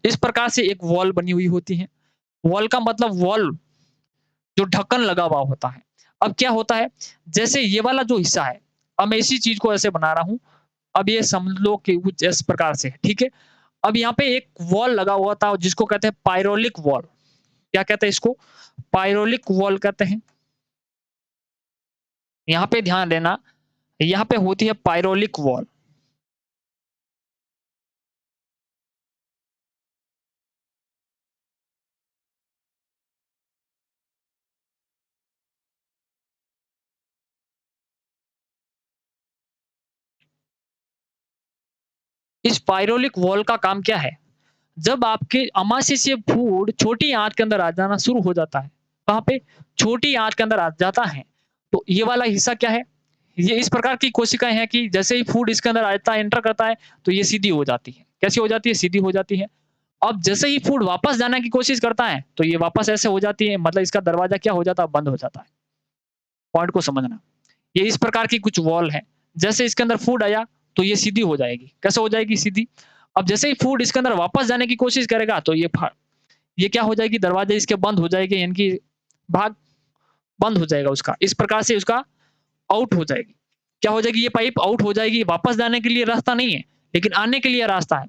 इस प्रकार से एक वॉल बनी हुई होती है। वॉल का मतलब वॉल जो ढक्कन लगा हुआ होता है। अब क्या होता है, जैसे ये वाला जो हिस्सा है, अब मैं इसी चीज़ को ऐसे बना रहा हूँ। अब ये समझ लो कि कुछ इस प्रकार से, ठीक है? अब यहाँ पे एक वॉल लगा हुआ था जिसको कहते हैं पाइरोलिक वॉल। क्या कहते हैं इसको? पाइरोलिक वॉल कहते हैं। यहाँ पे ध्यान देना, यहाँ पे होती है पाइरोलिक वॉल। इस पाइरोलिक वॉल का काम क्या है? जब आपके अमाशय से फूड छोटी आंत के अंदर आ जाना शुरू हो जाता है, कहाँ पे? छोटी आंत के अंदर आ जाता है, तो ये वाला हिस्सा क्या है? ये इस प्रकार की कोशिकाएँ हैं कि जैसे ही फूड इसके अंदर आता है, एंटर करता है, तो ये सीधी हो जाती है। कैसी हो जाती है? सीधी हो जाती है। अब जैसे ही फूड वापस जाने की कोशिश करता है, तो ये वापस ऐसे हो जाती है, मतलब इसका दरवाज़ा क्या हो जाता है? बंद हो जाता है। पॉइंट को समझना। ये इस प्रकार की कुछ वॉल है। जैसे इसके अंदर फूड आया, तो ये सीधी हो जाएगी। कैसे हो जाएगी सीधी? अब जैसे ही फूड इसके अंदर वापस जाने की कोशिश करेगा, तो ये क्या हो जाएगी, दरवाज़ा इसके बंद हो जाएगी, यानी कि भाग बंद हो जाएगा उसका। इस प्रकार से उसका आउट हो जाएगी। क्या हो जाएगी, ये पाइप आउट हो जाएगी, वापस जाने के लिए रास्ता नहीं है, लेकिन आने के लिए रास्ता है।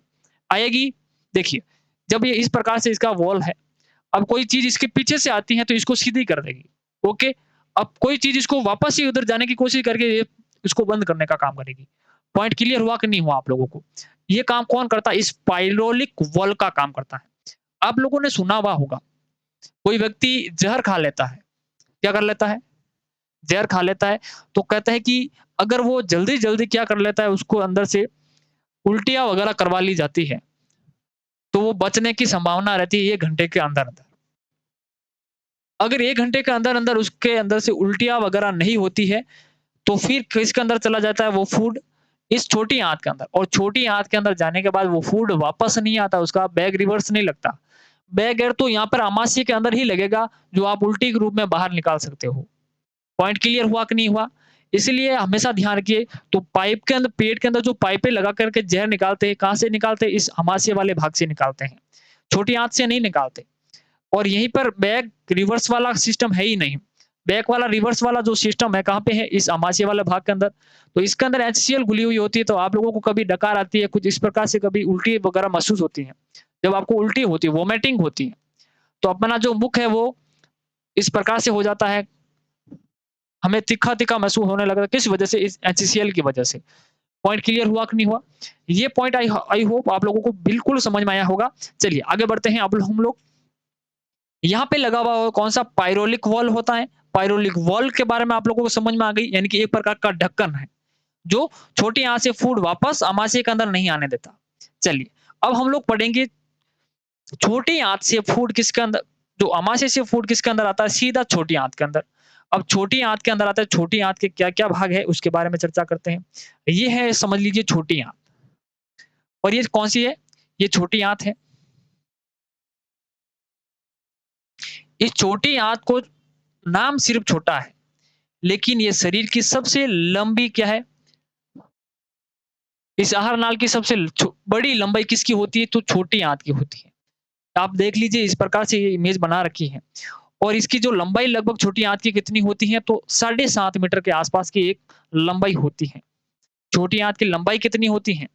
आएगी, देखिए, जब ये इस प्रकार से इसका वॉल है, अब कोई चीज़ इसके पीछे से आती है तो इसको सीधी कर देगी। ओके? अब कोई चीज़ इसको वापस से उधर जाने की कोशिश करके ये इसको बंद करने का काम करेगी। पॉइंट क्लियर हुआ कि नहीं हुआ आप लोगों को? ये काम कौन करता है? इस पाइरोलिक वॉल का काम करता है। आप लोगों ने सुना हुआ होगा, कोई व्यक्ति ज़हर खा लेता है। क्या कर लेता है? ज़हर खा लेता है, तो कहते हैं कि अगर वो जल्दी-जल्दी क्या कर लेता है, उसको अंदर से उल्टियाँ वगैरह करवा ली जाती है, तो वो बचने की संभावना रहती है 1 घंटे के अंदर-अंदर। अगर 1 घंटे के अंदर-अंदर उसके अंदर से उल्टियाँ वगैरह नहीं होती है, तो फिर किसके अंदर चला जाता है वो फूड? इस छोटी आँत के अंदर, और छोटी आँत के अंदर जाने के बाद वो फूड वापस नहीं आता, उसका बैग रिवर्स नहीं लगता। बैग एयर तो यहाँ पर आमाशय के अंदर ही लगेगा, जो आप उल्टी के रूप में बाहर निकाल सकते हो। पॉइंट क्लियर हुआ कि नहीं हुआ? इसलिए हमेशा ध्यान रखिए, तो पाइप के अंदर, पेट के अंदर जो पाइपें लगा कर के ज़हर निकालते हैं, कहाँ से निकालते हैं? इस आमाशय वाले भाग से निकालते हैं। छोटी आँत से नहीं निकालते। और यहीं पर बैक रिवर्स वाला सिस्टम है ही नहीं। बैक वाला रिवर्स वाला जो सिस्टम है, कहाँ पे है? इस आमाशय वाले भाग के अंदर। तो इसके अंदर एचसीएल घुली हुई होती है, तो आप लोगों को कभी डकार आती है, कुछ इस प्रकार से कभी उल्टी वगैरह महसूस होती है। जब आपको उल्टी होती है, वोमिटिंग होती है, तो अपना जो मुख है वो इस प्रकार से हो जाता है, हमें तीखा-तीखा महसूस होने लगता है। किस वजह से? इस एचसीएल की वजह से। पॉइंट क्लियर हुआ कि नहीं हुआ? ये पॉइंट आई होप आप लोगों को बिल्कुल समझ में आया होगा। चलिए आगे बढ़ते हैं, अब हम लोग यहाँ पे लगा हुआ कौन-सा पाइरोलिक वॉल होता है। पाइरोलिक वॉल के बारे में आप लोगों को समझ में आ गई, यानी कि एक प्रकार का ढक्कन है, जो छोटी आँत से फूड वापस आमाशय के अंदर नहीं आने देता। चलिए, अब हम लोग पढ़ेंगे छोटी आँत से फूड किसके अंदर, जो आमाशय से फूड किसके अंदर आता है? सीधा छोटी आँत के अंदर। अब छोटी आँत के अंदर आता है, छोटी आँत के क्या-क्या भाग है उसके बारे में चर्चा करते हैं। ये है, समझ लीजिए, छोटी आँत, और ये कौन-सी है? ये छोटी आँत है। इस छोटी आँत को नाम सिर्फ़ छोटा है, लेकिन ये शरीर की सबसे लंबी क्या है? इस आहार नाल की सबसे बड़ी लंबाई किसकी होती है? तो छोटी आँत की होती है। आप देख लीजिए, इस प्रकार से ये इमेज बना रखी है, और इसकी जो लंबाई लगभग छोटी आँत की कितनी होती है? तो 7.5 मीटर के आसपास की एक लंबाई होती है। छोटी आँत की लंबाई कितनी होती है?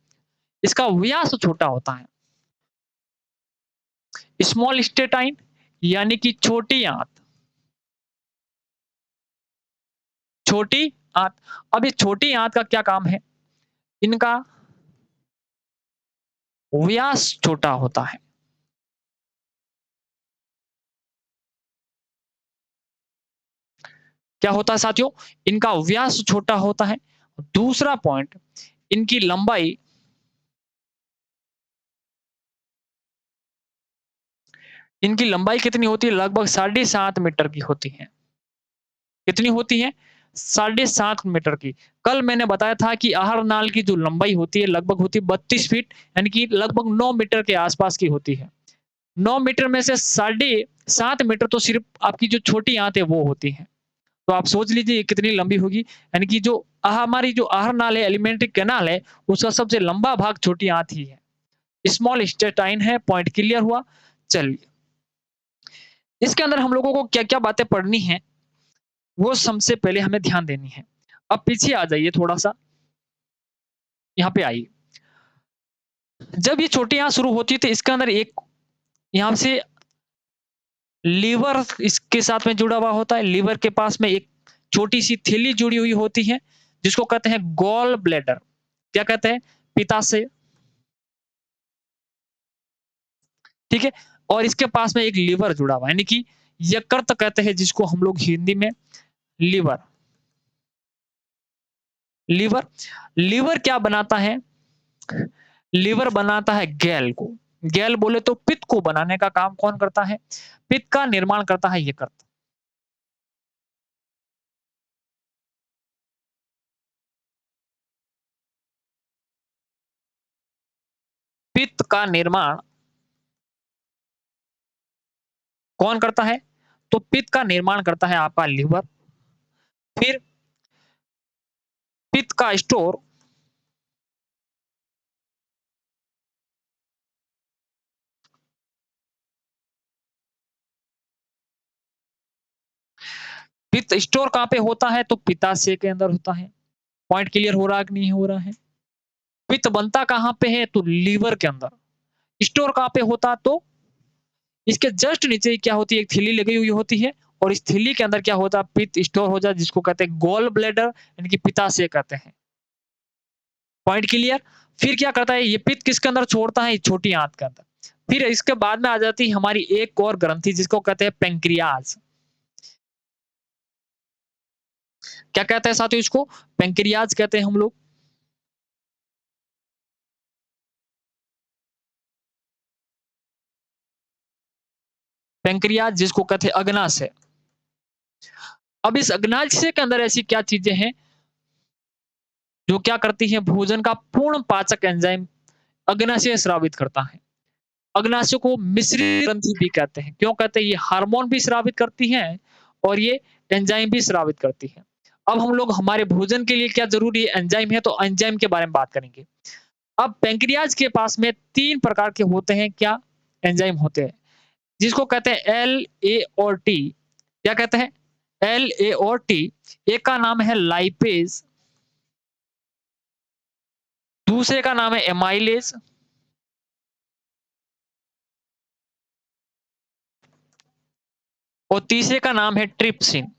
इसका व्यास छोटा होता है। स्मॉल इंटेस्टाइन, यानी कि छोटी आँत, छोटी आँत। अब इस छोटी आँत का क्या काम है? इनका व्यास छोटा होता है। क्या होता है साथियों? इनका व्यास छोटा होता है। दूसरा पॉइंट, इनकी लंबाई, इनकी लंबाई कितनी होती है? लगभग 7.5 मीटर की होती है। कितनी होती है? 7.5 मीटर की। कल मैंने बताया था कि आहार नाल की जो लंबाई होती है, लगभग होती है 32 फीट, यानी कि लगभग 9 मीटर के आसपास की होती है। 9 मीटर में से 7.5 मीटर तो सिर्फ़ आपकी जो छोटी आँत है वो होती है। तो आप सोच लीजिए ये कितनी लंबी होगी, यानी कि जो हमारी जो आहार नाल है, एलिमेंट्री कैनाल है, उसका सबसे लंबा भाग छोटी आँत ही है। स्मॉल इंटेस्टाइन है, पॉइंट क्लियर हुआ? चलिए, इसके अंदर हम लोगों को क्या-क्या बातें पढ़नी है, वो सबसे पहले हमें ध्यान देनी है। अब पीछे आ जाइए थोड़ा-सा, यहाँ पे आइए। जब ये छोटी आँत शुरू होती है, तो इसके अंदर एक यहाँ से लीवर इसके साथ में जुड़ा हुआ होता है। लीवर के पास में एक छोटी-सी थैली जुड़ी हुई होती है, जिसको कहते हैं गॉल ब्लैडर। क्या कहते हैं? पित्ताशय, ठीक है? और इसके पास में एक लीवर जुड़ा हुआ है, यानी कि यकृत कहते हैं जिसको हम लोग हिंदी में लीवर। लीवर लीवर क्या बनाता है? लीवर बनाता है गैल को। गैल बोले तो पित्त को बनाने का काम कौन करता है? पित्त का निर्माण करता है यकृत। पित्त का निर्माण कौन करता है? तो पित्त का निर्माण करता है आपका लीवर। फिर पित्त का स्टोर पित्त स्टोर कहाँ पे होता है? तो पित्ताशय के अंदर होता है। पॉइंट क्लियर हो रहा है कि नहीं हो रहा है? पित्त बनता कहाँ पे है? तो लीवर के अंदर। स्टोर कहाँ पे होता? तो इसके जस्ट नीचे ही क्या होती है? एक थैली लगी हुई होती है और इस थैली के अंदर क्या होता है? पित्त स्टोर हो जाए जिसको कहते हैं गॉल ब्लैडर यानी कि पित्ताशय कहते हैं। Point clear? फिर क्या करता है? ये पित्त किसके अंदर छोड़ता है? छोटी आंत के अंदर। फिर इसके बाद में आ जाती है हमारी एक और ग्रंथि जिसको कहते हैं पैंक्रियाज। क्या कहते हैं साथियों इसको? पैंक्रियाज कहते हैं हम लोग। पैंक्रियाज जिसको कहते हैं अग्नाशय। अब इस अग्नाशय के अंदर ऐसी क्या चीजें हैं जो क्या करती हैं? भोजन का पूर्ण पाचक एंजाइम अग्नाशय स्रावित करता है। अग्नाशय को मिश्रित ग्रंथि भी कहते हैं। क्यों कहते हैं? ये हार्मोन भी स्रावित करती है और ये एंजाइम भी स्रावित करती है। अब हम लोग हमारे भोजन के लिए क्या जरूरी है? एंजाइम है, तो एंजाइम के बारे में बात करेंगे। अब पैंक्रियाज के पास में 3 प्रकार के होते हैं क्या? एंजाइम होते हैं, जिसको कहते हैं एल, ए और टी। क्या कहते हैं? एल, ए और टी। एक का नाम है लाइपेज, दूसरे का नाम है एमाइलेज और तीसरे का नाम है ट्रिप्सिन।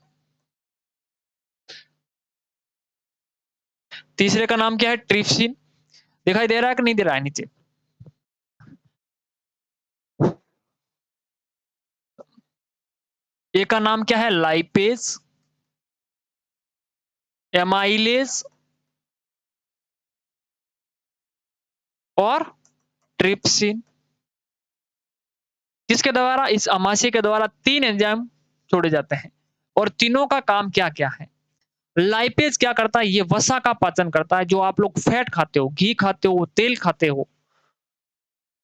तीसरे का नाम क्या है? ट्रिप्सिन। दिखाई दे रहा है कि नहीं दे रहा है नीचे? एक का नाम क्या है? लाइपेज, एमाइलेज और ट्रिप्सिन। किसके द्वारा? इस अमाशय के द्वारा 3 एंजाइम छोड़े जाते हैं और तीनों का काम क्या-क्या है? लाइपेज क्या करता है? ये वसा का पाचन करता है। जो आप लोग फैट खाते हो, घी खाते हो, तेल खाते हो,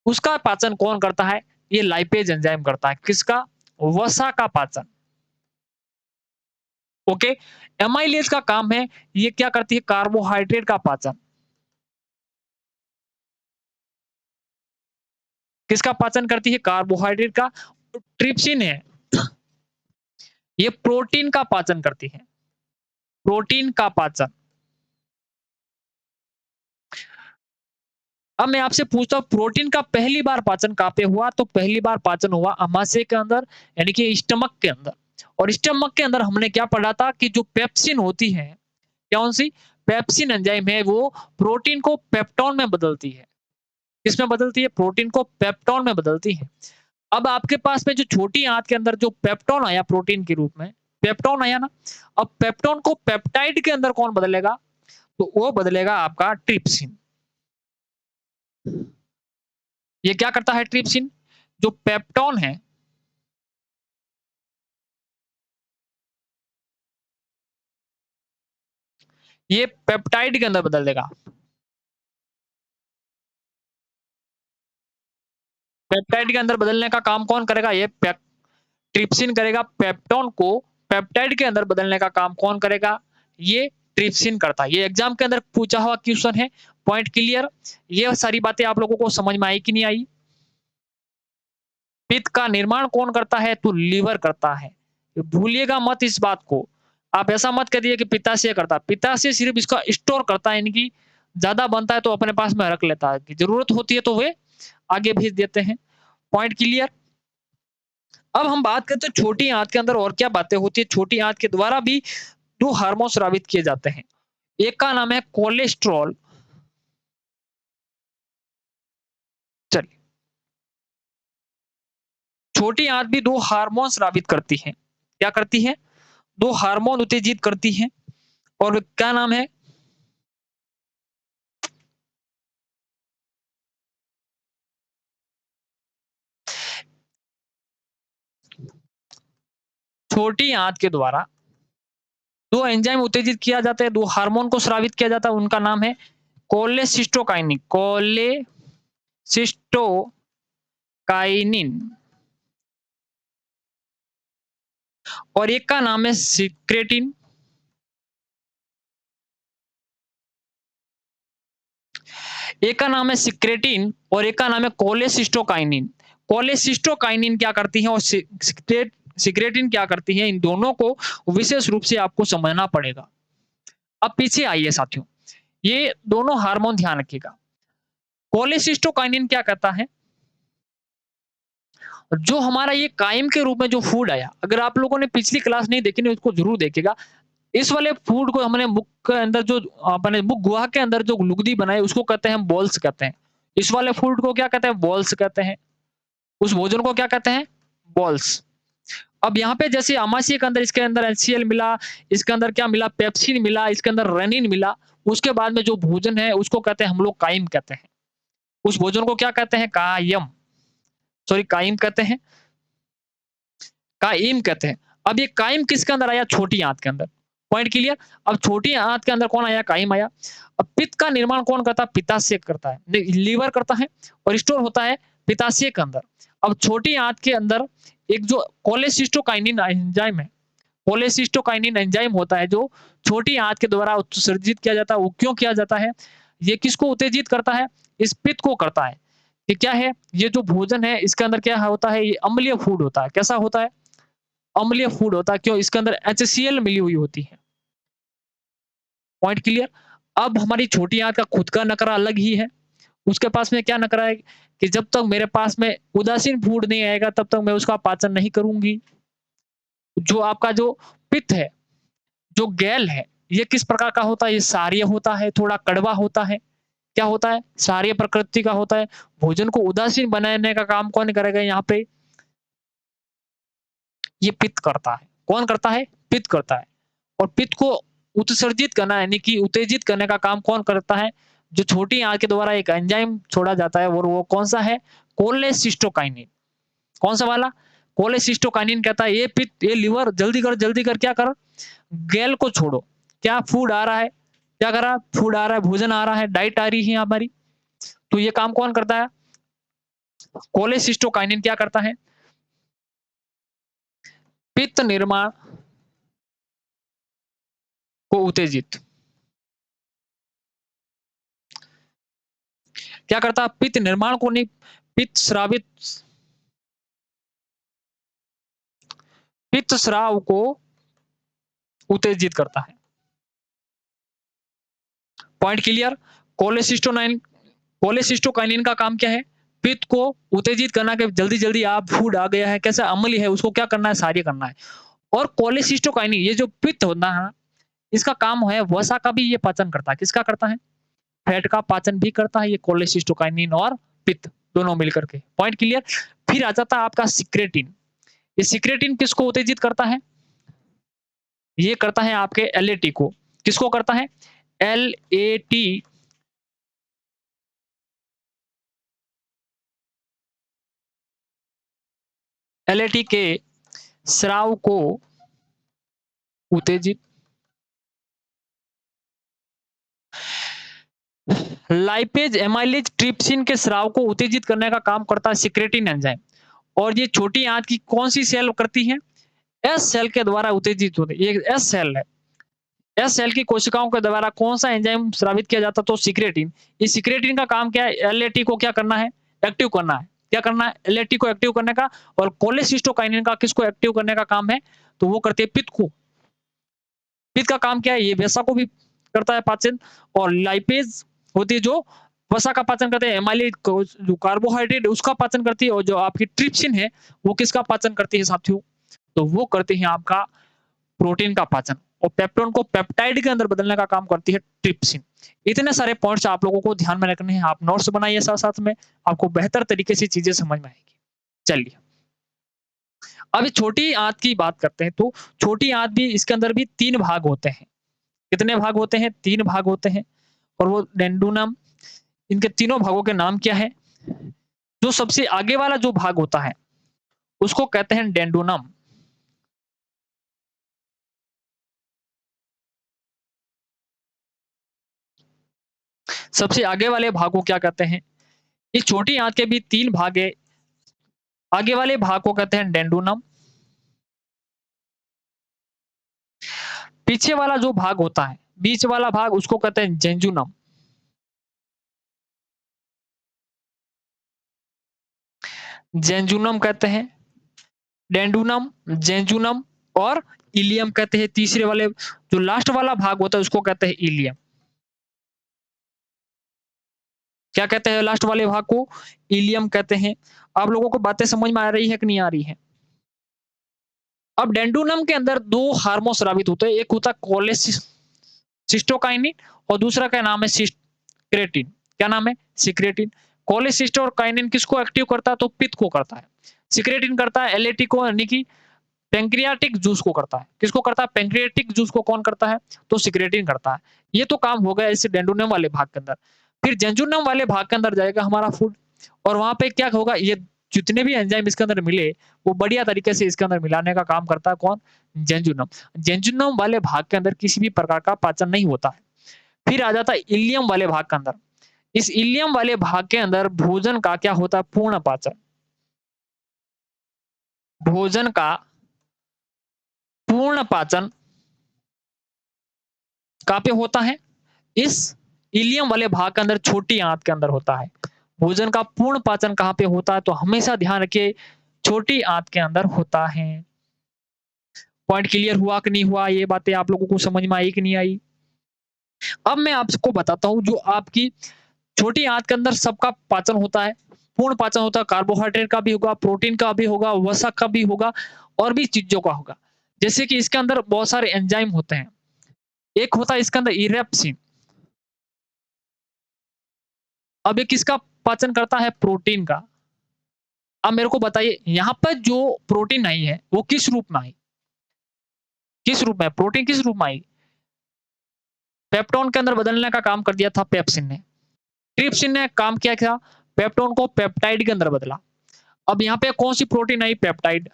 उसका पाचन कौन करता है? ये लाइपेज एंजाइम करता है। किसका? वसा का पाचन। ओके। एमाइलेज का काम है, ये क्या करती है? कार्बोहाइड्रेट का पाचन। किसका पाचन करती है? कार्बोहाइड्रेट का। ट्रिप्सिन है, ये प्रोटीन का पाचन करती है। प्रोटीन का पाचन। अब मैं आपसे पूछता हूँ प्रोटीन का पहली बार पाचन कहाँ पे हुआ? तो पहली बार पाचन हुआ अमाशय के अंदर यानी कि स्टमक के अंदर। और स्टमक के अंदर हमने क्या पढ़ा था कि जो पेप्सिन होती है, कौन सी? पेप्सिन एंजाइम है, वो प्रोटीन को पेप्टोन में बदलती है। किसमें बदलती है? प्रोटीन को पेप्टोन में बदलती है। अब आपके पास में जो छोटी आंत के अंदर जो पेप्टोन आया प्रोटीन के रूप में, पेप्टोन आया ना, अब पेप्टोन को पेप्टाइड के अंदर कौन बदलेगा? तो वो बदलेगा आपका ट्रिप्सिन। ये क्या करता है ट्रिप्सिन? जो पेप्टोन है, ये पेप्टाइड के अंदर बदल देगा। पेप्टाइड के अंदर बदलने का काम कौन करेगा? ये ट्रिप्सिन करेगा। पेप्टोन को पेप्टाइड के अंदर बदलने का काम कौन करेगा? ये ट्रिप्सिन करता है। ये एग्जाम के अंदर पूछा हुआ क्वेश्चन है। Point clear? ये सारी बातें आप लोगों को समझ में आई कि नहीं आई? पित्त का निर्माण कौन करता है? तो लीवर करता है। भूलिएगा मत इस बात को। आप ऐसा मत करिए कि पित्ताशय करता है। पित्ताशय सिर्फ इसका स्टोर करता है, यानी कि ज्यादा बनता है तो अपने पास में रख लेता है, कि जरूरत होती है तो वे आगे भेज देते हैं। Point clear? अब हम बात करते हैं छोटी आंत के अंदर और क्या बातें होती है। छोटी आंत के द्वारा भी 2 हार्मोन स्रावित किए जाते हैं। एक का नाम है कोलेस्ट्रॉल। चलिए, छोटी आंत भी 2 हार्मोन स्रावित करती है। क्या करती है? 2 हार्मोन उत्तेजित करती है और क्या नाम है? छोटी आंत के द्वारा 2 एंजाइम उत्तेजित किया जाता है, 2 हार्मोन को स्रावित किया जाता है, उनका नाम है कोलेसिस्टोकाइनिन। कोलेसिस्टोकाइनिन और एक का नाम है सिक्रेटिन। एक का नाम है सिक्रेटिन और एक का नाम है कोलेसिस्टोकाइनिन। कोलेसिस्टोकाइनिन क्या करती है और सिक्रेटिन क्या करती है, इन दोनों को विशेष रूप से आपको समझना पड़ेगा। अब पीछे आइए साथियों, ये दोनों हार्मोन ध्यान रखिएगा। कोलेसिस्टोकाइनिन क्या करता है, जो हमारा ये कायम के रूप में जो फूड आया, अगर आप लोगों ने पिछली क्लास नहीं देखी, नहीं उसको ज़रूर देखिएगा। इस वाले फूड को हमने मुख के अंदर जो अपने मुख गुहा के अंदर जो लुगदी बनाई उसको कहते हैं बॉल्स कहते हैं। इस वाले फूड को क्या कहते हैं, बॉल्स कहते हैं। उस भोजन को क्या कहते हैं, बॉल्स। अब यहाँ पे जैसे अमाशय के अंदर इसके अंदर एचसीएल मिला, इसके अंदर क्या मिला, पेप्सिन मिला, इसके अंदर रेनिन मिला, उसके बाद में जो भोजन है उसको कहते हैं हम लोग काइम कहते हैं। उस भोजन को क्या कहते हैं, कायम, सॉरी काइम कहते हैं, काइम कहते हैं। अब ये काइम किसके अंदर आया, छोटी आंत के अंदर। Point clear. अब छोटी आंत के अंदर कौन आया, काइम आया। अब पित्त का निर्माण कौन करता है, पित्ताशय करता है, लीवर करता है और स्टोर होता है पित्ताशय के अंदर। अब छोटी आंत के अंदर एक जो कोलेसिस्टोकाइनिन एंजाइम है, कोलेसिस्टोकाइनिन एंजाइम होता है जो छोटी आंत के द्वारा उत्सर्जित किया जाता है। वो क्यों किया जाता है, ये किसको उत्तेजित करता है, इस पित्त को करता है। ये क्या है, ये जो भोजन है इसके अंदर क्या होता है, ये अम्लीय फूड होता है। कैसा होता है, अम्लीय फूड होता है। क्यों, इसके अंदर एचसीएल मिली हुई होती है। Point clear. अब हमारी छोटी आंत का खुद का नखरा अलग ही है। उसके पास में क्या नखरा है कि जब तक मेरे पास में उदासीन फूड नहीं आएगा तब तक मैं उसका पाचन नहीं करूंगी। जो आपका जो पित्त है, जो गैल है, ये किस प्रकार का होता है, ये क्षारीय होता है, थोड़ा कड़वा होता है। क्या होता है, क्षारीय प्रकृति का होता है। भोजन को उदासीन बनाने का काम कौन करेगा, यहाँ पे ये पित्त करता है। कौन करता है, पित्त करता है। और पित्त को उत्सर्जित करना यानी कि उत्तेजित करने का काम कौन करता है, जो छोटी आंत के द्वारा एक एंजाइम छोड़ा जाता है और वो कौन सा है, कोलेसिस्टोकाइनिन। कौन सा वाला, कोलेसिस्टोकाइनिन कहता है ये पित्त, ये लीवर जल्दी कर क्या कर, गैल को छोड़ो। क्या फूड आ रहा है, क्या कर रहा है, फूड आ रहा है, भोजन आ रहा है, डाइट आ रही है हमारी। तो ये काम कौन करता है, कोलेसिस्टोकाइनिन क्या करता है, पित्त निर्माण को उत्तेजित क्या करता है, पित्त निर्माण को नहीं, पित्त स्रावित, पित्त स्राव को उत्तेजित करता है। Point clear. कोलेसिस्टोनाइन, कोलेसिस्टोकाइनिन का काम क्या है, पित्त को उत्तेजित करना कि जल्दी-जल्दी आप फूड आ गया है, कैसा अम्लीय है, उसको क्या करना है, क्षारीय करना है। और कोलेसिस्टोकाइनिन ये जो पित्त होता है, इसका काम है वसा का भी ये पाचन करता है। किसका करता है, फैट का पाचन भी करता है ये कोलेसिस्टोकाइनिन और पित्त दोनों मिलकर के। Point clear. फिर आ जाता है आपका सिक्रेटिन। ये सिक्रेटिन किसको उत्तेजित करता है, ये करता है आपके एलएटी को। किसको करता है, एलएटी, एलएटी के स्राव को उत्तेजित, लाइपेज एमाइलेज ट्रिप्सिन के स्राव को उत्तेजित करने का काम करता है सिक्रेटिन एंजाइम। और ये छोटी आंत की कौन सी सेल करती है, एस सेल के द्वारा उत्तेजित होती है। ये एस सेल है, एस सेल की कोशिकाओं के द्वारा कौन सा एंजाइम स्रावित किया जाता है, तो सिक्रेटिन। इस सिक्रेटिन का काम क्या है, एलएटी को क्या करना है, एक्टिव करना है। क्या करना है, एलएटी को एक्टिव करने का। और कोलेसिस्टोकाइनिन का किसको एक्टिव करने का काम है, तो वो करते हैं पित्त को। पित्त का काम क्या है, ये वसा को भी करता है पाचन। और लाइपेज होती है जो वसा का पाचन करते हैं, एमाइलेज जो कार्बोहाइड्रेट उसका पाचन करती है। और जो आपकी ट्रिप्सिन है वो किसका पाचन करती है साथियों, तो वो करते हैं आपका प्रोटीन का पाचन। और पेप्टोन को पेप्टाइड के अंदर बदलने का काम करती है ट्रिप्सिन। इतने सारे पॉइंट्स आप लोगों को ध्यान में रखने हैं। आप नोट्स बनाइए साथ साथ में, आपको बेहतर तरीके से चीजें समझ में आएगी। चलिए अभी छोटी आंत की बात करते हैं। तो छोटी आंत भी, इसके अंदर भी 3 भाग होते हैं। कितने भाग होते हैं, 3 भाग होते हैं। और वो डेंडुनम, इनके तीनों भागों के नाम क्या है, जो सबसे आगे वाला जो भाग होता है उसको कहते हैं डेंडुनम। सबसे आगे वाले भाग को क्या कहते हैं, इस छोटी आंत के भी 3 भाग है। आगे वाले भाग को कहते हैं डेंडुनम। पीछे वाला जो भाग होता है, बीच वाला भाग, उसको कहते हैं जेंजुनम। जेंजुनम कहते हैं। डेंडुनम, जेजुनम और इलियम कहते हैं। तीसरे वाले जो लास्ट वाला भाग होता है उसको कहते हैं इलियम। क्या कहते हैं लास्ट वाले भाग को? इलियम कहते हैं। आप लोगों को बातें समझ में आ रही है कि नहीं आ रही है? अब डेंडुनम के अंदर 2 हार्मोन स्रावित होते हैं। एक होता है कोलेसिस्टोकाइनिन और दूसरा का नाम है सिक्रेटिन। क्या नाम है? सिक्रेटिन। कोलेसिस्टोकाइनिन किसको एक्टिव करता है? तो पित्त को करता है। सिक्रेटिन करता है एलएटी को, यानी कि पैंक्रियाटिक जूस को करता है। किसको करता है? पैंक्रियाटिक जूस को कौन करता है? तो सिक्रेटिन करता है। ये तो काम हो गया इस डेंडुनम वाले भाग के अंदर। फिर जेजुनम वाले भाग के अंदर जाएगा हमारा फूड और वहाँ पे क्या होगा, ये जितने भी एंजाइम इसके अंदर मिले, वो बढ़िया तरीके से इसके अंदर मिलाने का काम करता है कौन? जेजुनम। जेजुनम वाले भाग के अंदर किसी भी प्रकार का पाचन नहीं होता है। फिर आ जाता है इलियम वाले भाग के अंदर। इस इलियम वाले भाग के अंदर भोजन का क्या होता है? पूर्ण पाचन। भोजन का पूर्ण पाचन कहाँ पे होता है? इस इलियम वाले भाग के अंदर छोटी आंत के अंदर होता है। भोजन का पूर्ण पाचन कहाँ पे होता है? तो हमेशा ध्यान रखिए छोटी आंत के अंदर होता है। पॉइंट क्लियर हुआ कि नहीं हुआ? ये बातें आप लोगों को समझ में आई कि नहीं आई? अब मैं आपको बताता हूँ जो आपकी छोटी आंत के अंदर सबका पाचन होता है। पूर्ण पाचन होता है, कार्बोहाइड्रेट का भी होगा, प्रोटीन का भी होगा, वसा का भी होगा और भी चीज़ों का होगा। जैसे कि इसके अंदर बहुत सारे एंजाइम होते हैं। एक होता है इसके अंदर इरेप्सिन। अब ये किसका पाचन करता है? प्रोटीन का। अब मेरे को बताइए यहाँ पर जो प्रोटीन आई है वो किस रूप में आई? किस रूप में? प्रोटीन किस रूप में आई? पेप्टोन के अंदर बदलने का काम कर दिया था पेप्सिन ने। ट्रिप्सिन ने काम किया क्या? पेप्टोन को पेप्टाइड के अंदर बदला। अब यहाँ पे कौन सी प्रोटीन आई? पेप्टाइड।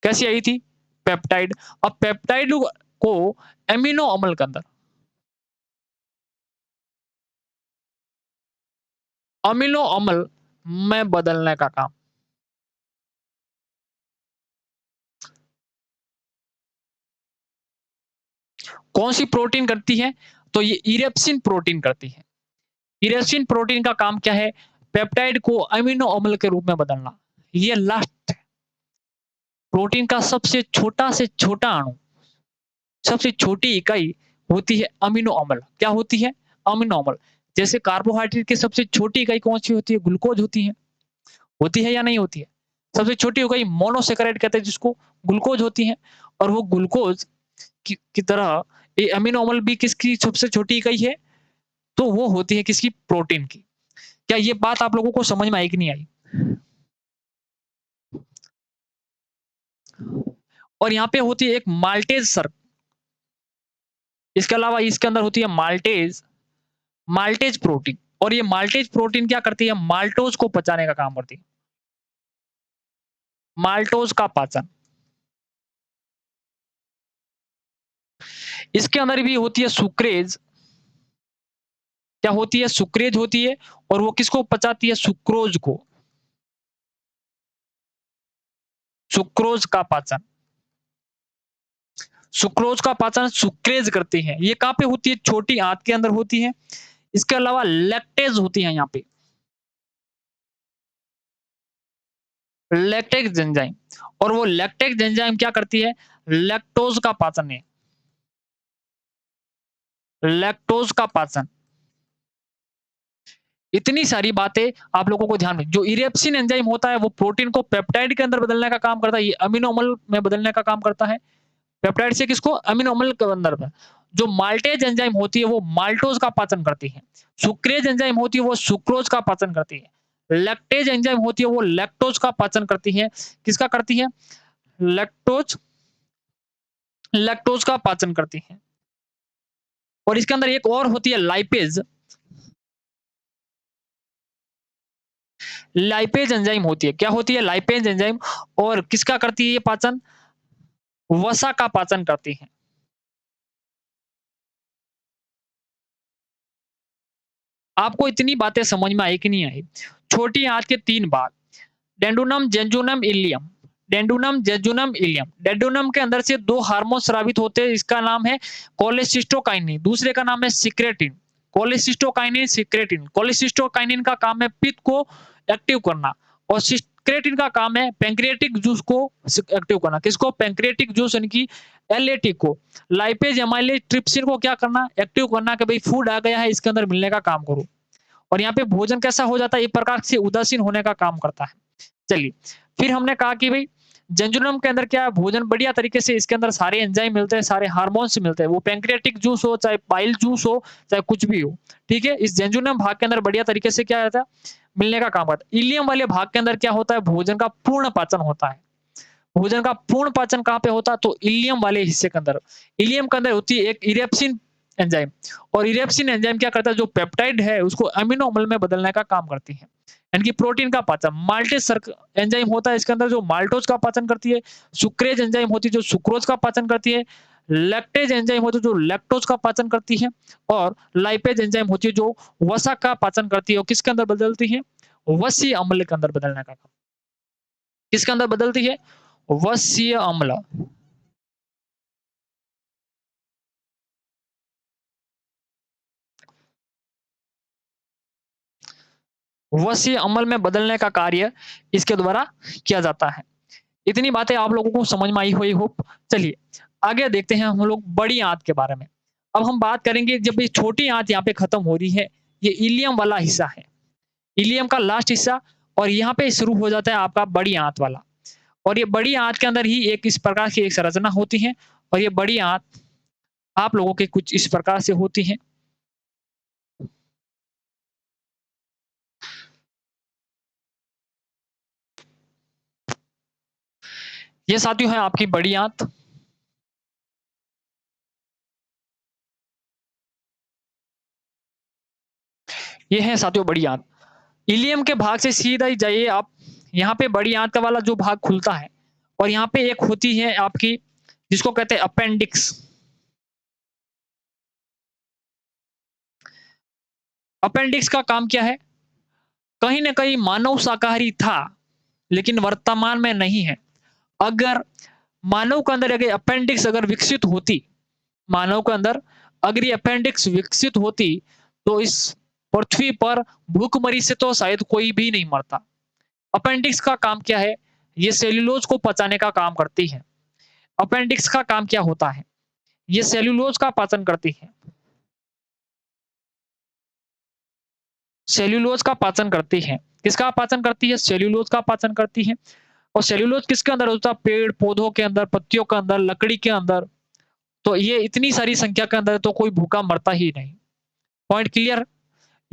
कैसी आई थी? पेप्टाइड। अब पेप्टाइड को एमिनो अम्ल के अंदर, अमीनो अम्ल में बदलने का काम। कौन सी प्रोटीन करती है? तो ये इरेप्सिन प्रोटीन करती है। इरेप्सिन प्रोटीन का काम क्या है? पेप्टाइड को अमीनो अम्ल के रूप में बदलना। ये लास्ट प्रोटीन का सबसे छोटा से छोटा अणु, सबसे छोटी इकाई होती है अमीनो अम्ल। क्या होती है? अमीनो अम्ल। जैसे कार्बोहाइड्रेट की सबसे छोटी इकाई कौन सी होती है? ग्लूकोज होती है या नहीं होती है? सबसे छोटी इकाई मोनोसैकेराइड कहते हैं जिसको, ग्लूकोज होती है। और वो ग्लूकोज की तरह ये अमीनो अम्ल भी किसकी सबसे छोटी इकाई है? तो वो होती है किसकी? प्रोटीन की। क्या ये बात आप लोगों को समझ में आई कि नहीं आई? और यहाँ पे होती है एक माल्टेज सर। इसके अलावा इसके अंदर होती है माल्टेज, माल्टेज प्रोटीन। और ये माल्टेज प्रोटीन क्या करती है? माल्टोज को पचाने का काम करती है। माल्टोज का पाचन। इसके अंदर भी होती है सुक्रेज। क्या होती है? सुक्रेज होती है। और वो किसको पचाती है? सुक्रोज को। सुक्रोज का पाचन। सुक्रोज का पाचन सुक्रेज करती है। ये कहाँ पे होती है? छोटी आंत के अंदर होती है। इसके अलावा लैक्टेज होती है यहाँ पे, लैक्टेज एंजाइम। और वो लैक्टेज एंजाइम क्या करती है? लैक्टोज का पाचन है। लैक्टोज का पाचन। इतनी सारी बातें आप लोगों को ध्यान में, जो इरेप्सिन एंजाइम होता है वो प्रोटीन को पेप्टाइड के अंदर बदलने का काम करता है। ये अमीनो अम्ल में बदलने का काम करता है। पेप्टाइड से किसको? अमीनो अम्ल के अंदर में। जो माल्टेज एंजाइम होती है वो माल्टोज का पाचन करती है। सुक्रेज एंजाइम होती है वो सुक्रोज का पाचन करती है। लैक्टेज एंजाइम होती है वो लैक्टोज का पाचन करती है। किसका करती है? लैक्टोज, लैक्टोज का पाचन करती है। और इसके अंदर एक और होती है लाइपेज। लाइपेज एंजाइम होती है। क्या होती है? Lipase enzyme. और किसका करती है ये पाचन? वसा का पाचन करती है। आपको इतनी बातें समझ में आई कि नहीं आई? छोटी आंत के 3 भाग, duodenum, jejunum, ileum. Duodenum, jejunum, ileum. Duodenum के अंदर से 2 हार्मोन स्रावित होते हैं। इसका नाम है कोलेसिस्टोकाइनिन, दूसरे का नाम है सिक्रेटिन। Cholecystokinin, secretin. कोलेसिस्टोकाइनिन का काम है पित्त को एक्टिव करना और क्रिएटिन का काम है पैंक्रियाटिक जूस को एक्टिव करना। किसको? पैंक्रियाटिक जूस यानी कि एलएटी को। लाइपेज, एमाइलेज, ट्रिप्सिन को क्या करना? एक्टिव करना कि भाई फूड आ गया है, इसके अंदर मिलने का काम करो। और यहाँ पे भोजन कैसा हो जाता है? एक प्रकार से उदासीन होने का काम करता है। चलिए, फिर हमने कहा कि भई जेजुनम के अंदर क्या है? भोजन बढ़िया तरीके से इसके अंदर सारे एंजाइम मिलते हैं, सारे हार्मोन्स मिलते हैं। वो पैंक्रियाटिक जूस हो, चाहे पाइल जूस हो, चाहे कुछ भी हो। ठीक है? इस जेजुनम भाग के अंदर बढ़िया तरीके से क्या रहता है? मिलने का काम करता है। इलियम वाले भाग के अंदर क्या होता है? भोजन का पूर्ण पाचन होता है। भोजन का पूर्ण पाचन कहाँ पे होता है? तो इलियम वाले हिस्से के अंदर। इलियम के अंदर होती है एक इरेप्सिन एंजाइम और इरेप्सिन एंजाइम क्या करता है? जो पेप्टाइड है उसको अमीनो अम्ल में बदलने का काम करती है। यानी कि प्रोटीन का पाचन। माल्टेज सर्क एंजाइम होता है इसके अंदर जो माल्टोज का पाचन करती है। सुक्रेज एंजाइम होती है जो सुक्रोज का पाचन करती है। लैक्टेज एंजाइम होती है जो लैक्टोज का पाचन करती है और लाइपेज एंजाइम होती है जो वसा का पाचन करती है और किसके अंदर बदलती है? वसीय अम्ल के अंदर बदलने का काम। किसके अंदर बदलती है? वसीय अम्ल। वसीय अम्ल में बदलने का कार्य इसके द्वारा किया जाता है। इतनी बातें आप लोगों को समझ में आई हुई होप। चलिए, आगे देखते हैं हम लोग बड़ी आंत के बारे में। अब हम बात करेंगे जब ये छोटी आंत यहाँ पे खत्म हो रही है, ये इलियम वाला हिस्सा है। इलियम का लास्ट हिस्सा और यहाँ पे शुरू हो जाता है आपका बड़ी आंत वाला। और ये बड़ी आंत के अंदर ही एक इस प्रकार की एक संरचना होती है और ये बड़ी आंत आप लोगों के कुछ इस प्रकार से होती है। ये साथियों है आपकी बड़ी आंत। ये है साथियों बड़ी आंत। इलियम के भाग से सीधा ही जाइए आप। यहाँ पे बड़ी आंत का वाला जो भाग खुलता है और यहाँ पे एक होती है आपकी जिसको कहते हैं अपेंडिक्स। अपेंडिक्स का काम क्या है? कहीं न कहीं मानव शाकाहारी था, लेकिन वर्तमान में नहीं है। अगर मानव के अंदर अगर अपेंडिक्स अगर विकसित होती, मानव के अंदर अगर ये अपेंडिक्स विकसित होती, तो इस पृथ्वी पर भूखमरी से तो शायद कोई भी नहीं मरता। अपेंडिक्स का काम क्या है? ये सेल्यूलोज को पचाने का काम करती है। अपेंडिक्स का काम क्या होता है? ये सेल्यूलोज का पाचन करती है। सेल्यूलोज का पाचन करती है। किसका पाचन करती है? सेल्यूलोज का पाचन करती है। और सेल्यूलोज किसके अंदर होता है? पेड़ पौधों के अंदर, पत्तियों के अंदर, लकड़ी के अंदर। तो ये इतनी सारी संख्या के अंदर तो कोई भूखा मरता ही नहीं। Point clear?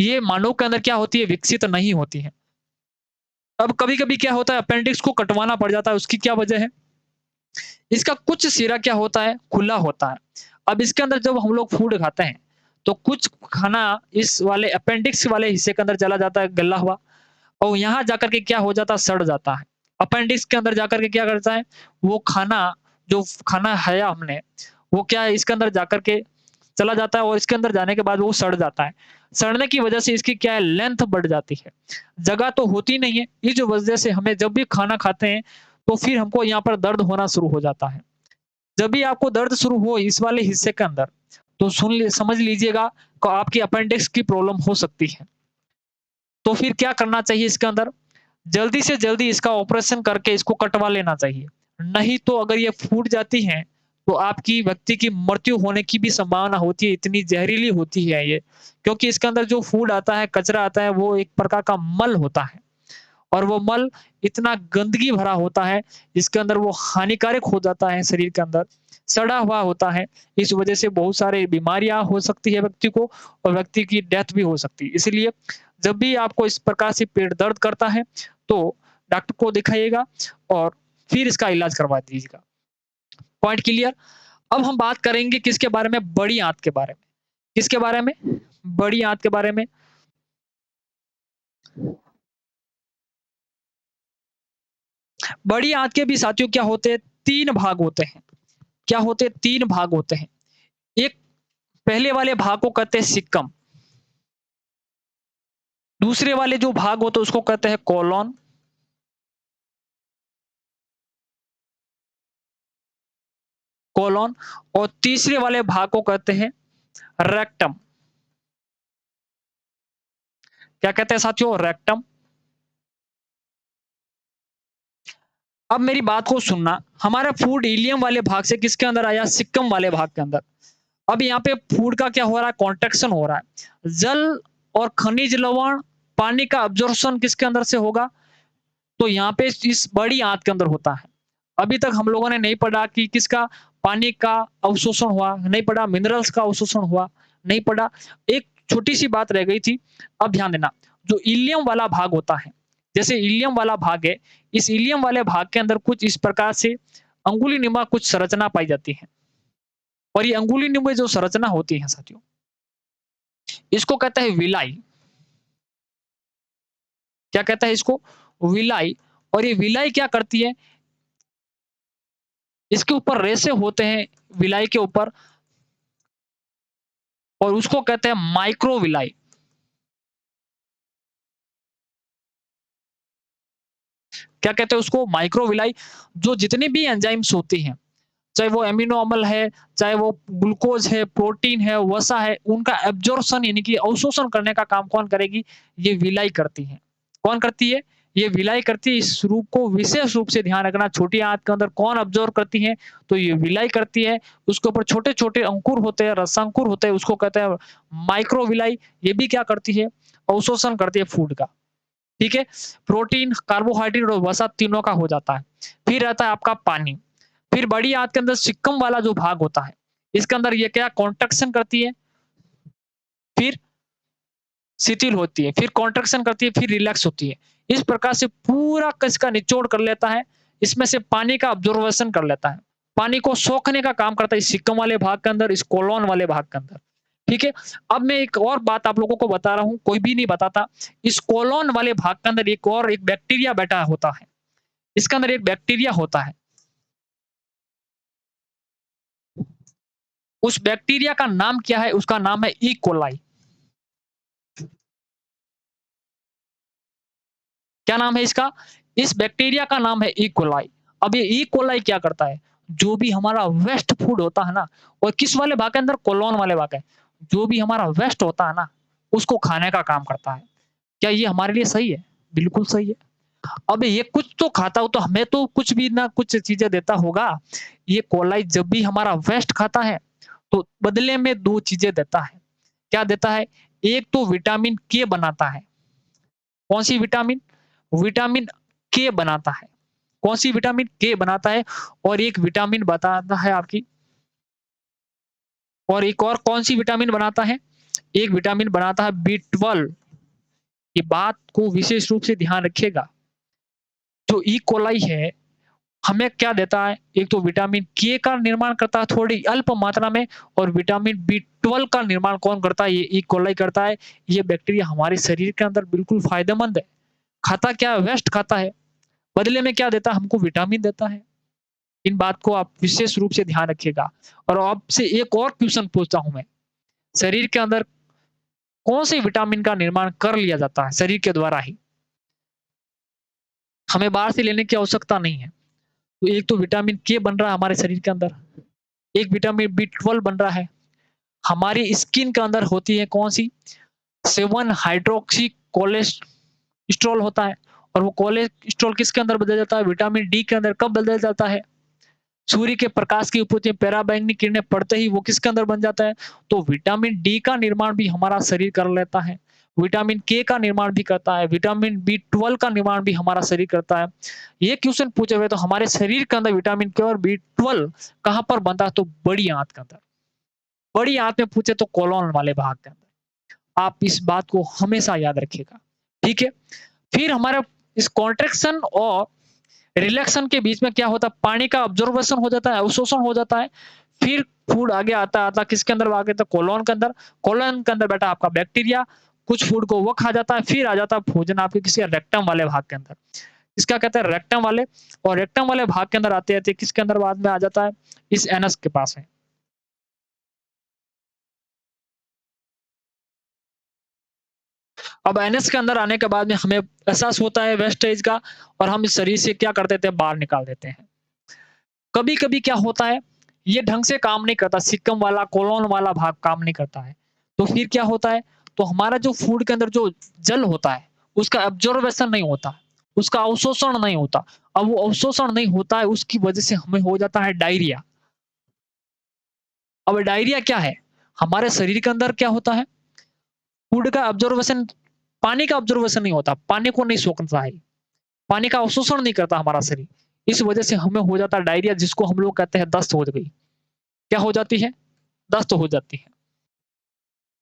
ये मानव के अंदर क्या होती है? विकसित नहीं होती है। अब कभी-कभी क्या होता है? अपेंडिक्स को कटवाना पड़ जाता है। उसकी क्या वजह है? इसका कुछ सिरा क्या होता है? खुला होता है। अब इसके अंदर जब हम लोग फूड खाते हैं, तो कुछ खाना इस वाले अपेंडिक्स वाले हिस्से के अंदर चला जाता है गला हुआ और यहाँ जाकर के क्या हो जाता है? सड़ जाता है। अपेंडिक्स के अंदर जाकर के क्या करता है? वो खाना जो खाना खाया हमने, वो क्या है? इसके अंदर जाकर के चला जाता है और इसके अंदर जाने के बाद वो सड़ जाता है। सड़ने की वजह से इसकी क्या है? लेंथ बढ़ जाती है। जगह तो होती नहीं है। इस वजह से हमें जब भी खाना खाते हैं, तो फिर हमको यहाँ पर दर्द होना शुरू हो जाता है। जब भी आपको दर्द शुरू हो इस वाले हिस्से के अंदर, तो समझ लीजिएगा कि आपकी अपेंडिक्स की प्रॉब्लम हो सकती है। तो फिर क्या करना चाहिए इसके अंदर? जल्दी से जल्दी इसका ऑपरेशन करके इसको कटवा लेना चाहिए। नहीं तो अगर ये फूट जाती है, तो आपकी व्यक्ति की मृत्यु होने की भी संभावना होती है, इतनी ज़हरीली होती है ये। क्योंकि इसके अंदर जो फूड आता है, कचरा आता है, वो एक प्रकार का मल होता है और वो मल इतना गंदगी भरा होता है, जिसके अंदर वो हानिकारक हो जाता है शरीर के अंदर, सड़ा हुआ होता है। इस वजह से बहुत सारी बीमारियाँ हो सकती है व्यक्ति को और व्यक्ति की डेथ भी हो सकती है। इसलिए जब भी आपको इस प्रकार से पेट दर्द करता है, तो डॉक्टर को दिखाइएगा और फिर इसका इलाज करवा दीजिएगा। Point clear? अब हम बात करेंगे किसके बारे में? बड़ी आंत के बारे में। किसके बारे में? बड़ी आंत के बारे में। बड़ी आंत के भी साथियों क्या होते हैं? 3 भाग होते हैं। क्या होते हैं? 3 भाग होते हैं। एक पहले वाले भाग को कहते हैं सिक्कम। दूसरे वाले जो भाग होते हैं उसको कहते हैं कोलन। कोलन और तीसरे वाले भाग को कहते हैं रेक्टम। क्या कहते हैं साथियों? रेक्टम। अब मेरी बात को सुनना, हमारा फूड इलियम वाले भाग से किसके अंदर आया? सिक्कम वाले भाग के अंदर। अब यहाँ पे फूड का क्या हो रहा है? कॉन्ट्रैक्शन हो रहा है। जल और खनिज लवण, पानी का अब्जॉर्प्शन किसके अंदर से होगा? तो यहाँ पे इस बड़ी आंत के अंदर होता है। अभी तक हम लोगों ने नहीं पढ़ा कि किसका पानी का अवशोषण हुआ, नहीं पढ़ा मिनरल्स का अवशोषण हुआ, नहीं पढ़ा। एक छोटी-सी बात रह गई थी, अब ध्यान देना, जो इलियम वाला भाग होता है, जैसे इलियम वाला भाग है, इस इलियम वाले भाग के अंदर कुछ इस प्रकार से अंगुलीनुमा कुछ संरचना पाई जाती है और ये अंगुलीनुमा जो संरचना होती है साथियों, इसको कहते हैं विलाई। क्या कहता है इसको? विलाई। और ये विलाई क्या करती है? इसके ऊपर रेशे होते हैं विलाई के ऊपर और उसको कहते हैं माइक्रोविलाई। क्या कहते हैं उसको? माइक्रोविलाई। जो जितनी भी एंजाइम्स होती हैं, चाहे वो एमिनो अम्ल है, चाहे वो ग्लूकोज है, प्रोटीन है, वसा है, उनका एब्जॉर्प्शन यानी कि अवशोषण करने का काम कौन करेगी? ये विलाई करती है। कौन करती है? ये विलाई करती है। इस रूप को विशेष रूप से ध्यान रखना, छोटी आंत के अंदर कौन अब्जॉर्ब करती है? तो ये विलाई करती है। उसके ऊपर छोटे-छोटे अंकुर होते हैं, रसांकुर होते हैं, उसको कहते हैं माइक्रोविलाई। ये भी क्या करती है? अवशोषण करती है फूड का। ठीक है? प्रोटीन, कार्बोहाइड्रेट और वसा तीनों का हो जाता है। फिर रहता है आपका पानी। फिर बड़ी आंत के अंदर सिक्कम वाला जो भाग होता है, इसके अंदर ये क्या कॉन्ट्रैक्शन करती है, फिर शिथिल होती है, फिर कॉन्ट्रैक्शन करती है, फिर रिलैक्स होती है। इस प्रकार से पूरा इसका निचोड़ कर लेता है, इसमें से पानी का अब्जॉर्प्शन कर लेता है। पानी को सोखने का काम करता है इस सिक्कम वाले भाग के अंदर, इस कोलोन वाले भाग के अंदर। ठीक है? अब मैं एक और बात आप लोगों को बता रहा हूँ, कोई भी नहीं बताता। इस कोलोन वाले भाग के अंदर एक बैक्टीरिया बैठा होता है। इसके अंदर एक बैक्टीरिया होता है। उस बैक्टीरिया का नाम क्या है? उसका नाम है ई कोलाई। क्या नाम है इसका? इस बैक्टीरिया का नाम है ई कोलाई। अब ये ई कोलाई क्या करता है? जो भी हमारा वेस्ट फूड होता है ना, और किस वाले भाग के अंदर? कोलोन वाले भाग है। जो भी हमारा वेस्ट होता है ना, उसको खाने का काम करता है। क्या ये हमारे लिए सही है? बिल्कुल सही है। अब ये कुछ तो खाता हो तो हमें तो कुछ भी ना कुछ चीज़ें देता होगा। ये कोलाई जब भी हमारा वेस्ट खाता है, तो बदले में 2 चीज़ें देता है। क्या देता है? एक तो विटामिन के बनाता है। कौन-सी विटामिन? विटामिन के बनाता है। कौन-सी विटामिन? के बनाता है। और एक विटामिन बताता है आपकी, और एक और कौन-सी विटामिन बनाता है? एक विटामिन बनाता है बी12। ये बात को विशेष रूप से ध्यान रखिएगा। जो ई कोलाई है, हमें क्या देता है? एक तो विटामिन के का निर्माण करता है थोड़ी अल्प मात्रा में, और विटामिन बी12 का निर्माण कौन करता है? ये ई कोलाई करता है। ये बैक्टीरिया हमारे शरीर के अंदर बिल्कुल फ़ायदेमंद है। खाता क्या है? वेस्ट खाता है। बदले में क्या देता है? हमको विटामिन देता है। इन बात को आप विशेष रूप से ध्यान रखिएगा। और आपसे एक और क्वेश्चन पूछता हूँ मैं, शरीर के अंदर कौन से विटामिन का निर्माण कर लिया जाता है शरीर के द्वारा ही? हमें बाहर से लेने की आवश्यकता नहीं है। तो एक तो विटामिन के बन रहा है हमारे शरीर के अंदर, एक विटामिन बी12 बन रहा है। हमारी स्किन के अंदर होती है कौन-सी? 7 हाइड्रोक्सी कोलेस्टेरॉल होता है, और वो कोलेस्टेरॉल किसके अंदर बदल जाता है? विटामिन डी के अंदर। कब बदल जाता है? सूर्य के प्रकाश की उपज में पराबैंगनी किरणें पड़ते ही वो किसके अंदर बन जाता है? तो विटामिन डी का निर्माण भी हमारा शरीर कर लेता है। विटामिन के का निर्माण भी करता है, विटामिन बी12 का निर्माण भी हमारा शरीर करता है। ये क्वेश्चन पूछे हुए तो हमारे शरीर के अंदर विटामिन के और बी12 कहाँ पर बनता है? तो बड़ी आंत के अंदर। बड़ी आंत में पूछे तो कोलोन वाले भाग के अंदर। आप इस बात को हमेशा याद रखिएगा। ठीक है? फिर हमारा इस कॉन्ट्रैक्शन और रिलैक्शन के बीच में क्या होता है? पानी का अब्जॉर्प्शन हो जाता है, अवशोषण हो जाता है। फिर फूड आगे आता किसके अंदर? आगे तो कोलोन के अंदर। कोलोन के अंदर बैठा आपका बैक्टीरिया, कुछ फूड को वो खा जाता है, फिर आ जाता है भोजन आपके किसी रेक्टम वाले भाग के अंदर। इसका कहते हैं रेक्टम वाले, और रेक्टम वाले भाग के अंदर आते-आते किसके अंदर बाद में आ जाता है? इस एनस के पास में। अब एनएस के अंदर आने के बाद में हमें एहसास होता है वेस्टेज का, और हम इस शरीर से क्या कर देते हैं? बाहर निकाल देते हैं। कभी-कभी क्या होता है? ये ढंग से काम नहीं करता, सिक्कम वाला, कोलोन वाला भाग काम नहीं करता है। तो फिर क्या होता है? तो हमारा जो फूड के अंदर जो जल होता है, उसका एब्ज़ॉर्प्शन नहीं होता। उसका अवशोषण नहीं होता। अब वो अवशोषण नहीं होता है, उसकी वजह से हमें हो जाता है डायरिया। अब डायरिया क्या है? हमारे शरीर के अंदर क्या होता है? फूड का ऑब्जर्वेशन, पानी का ऑब्जर्वेशन नहीं होता, पानी को नहीं सोखता है, पानी का अवशोषण नहीं करता हमारा शरीर। इस वजह से हमें हो जाता है डायरिया, जिसको हम लोग कहते हैं दस्त हो गई। क्या हो जाती है? दस्त हो जाती है।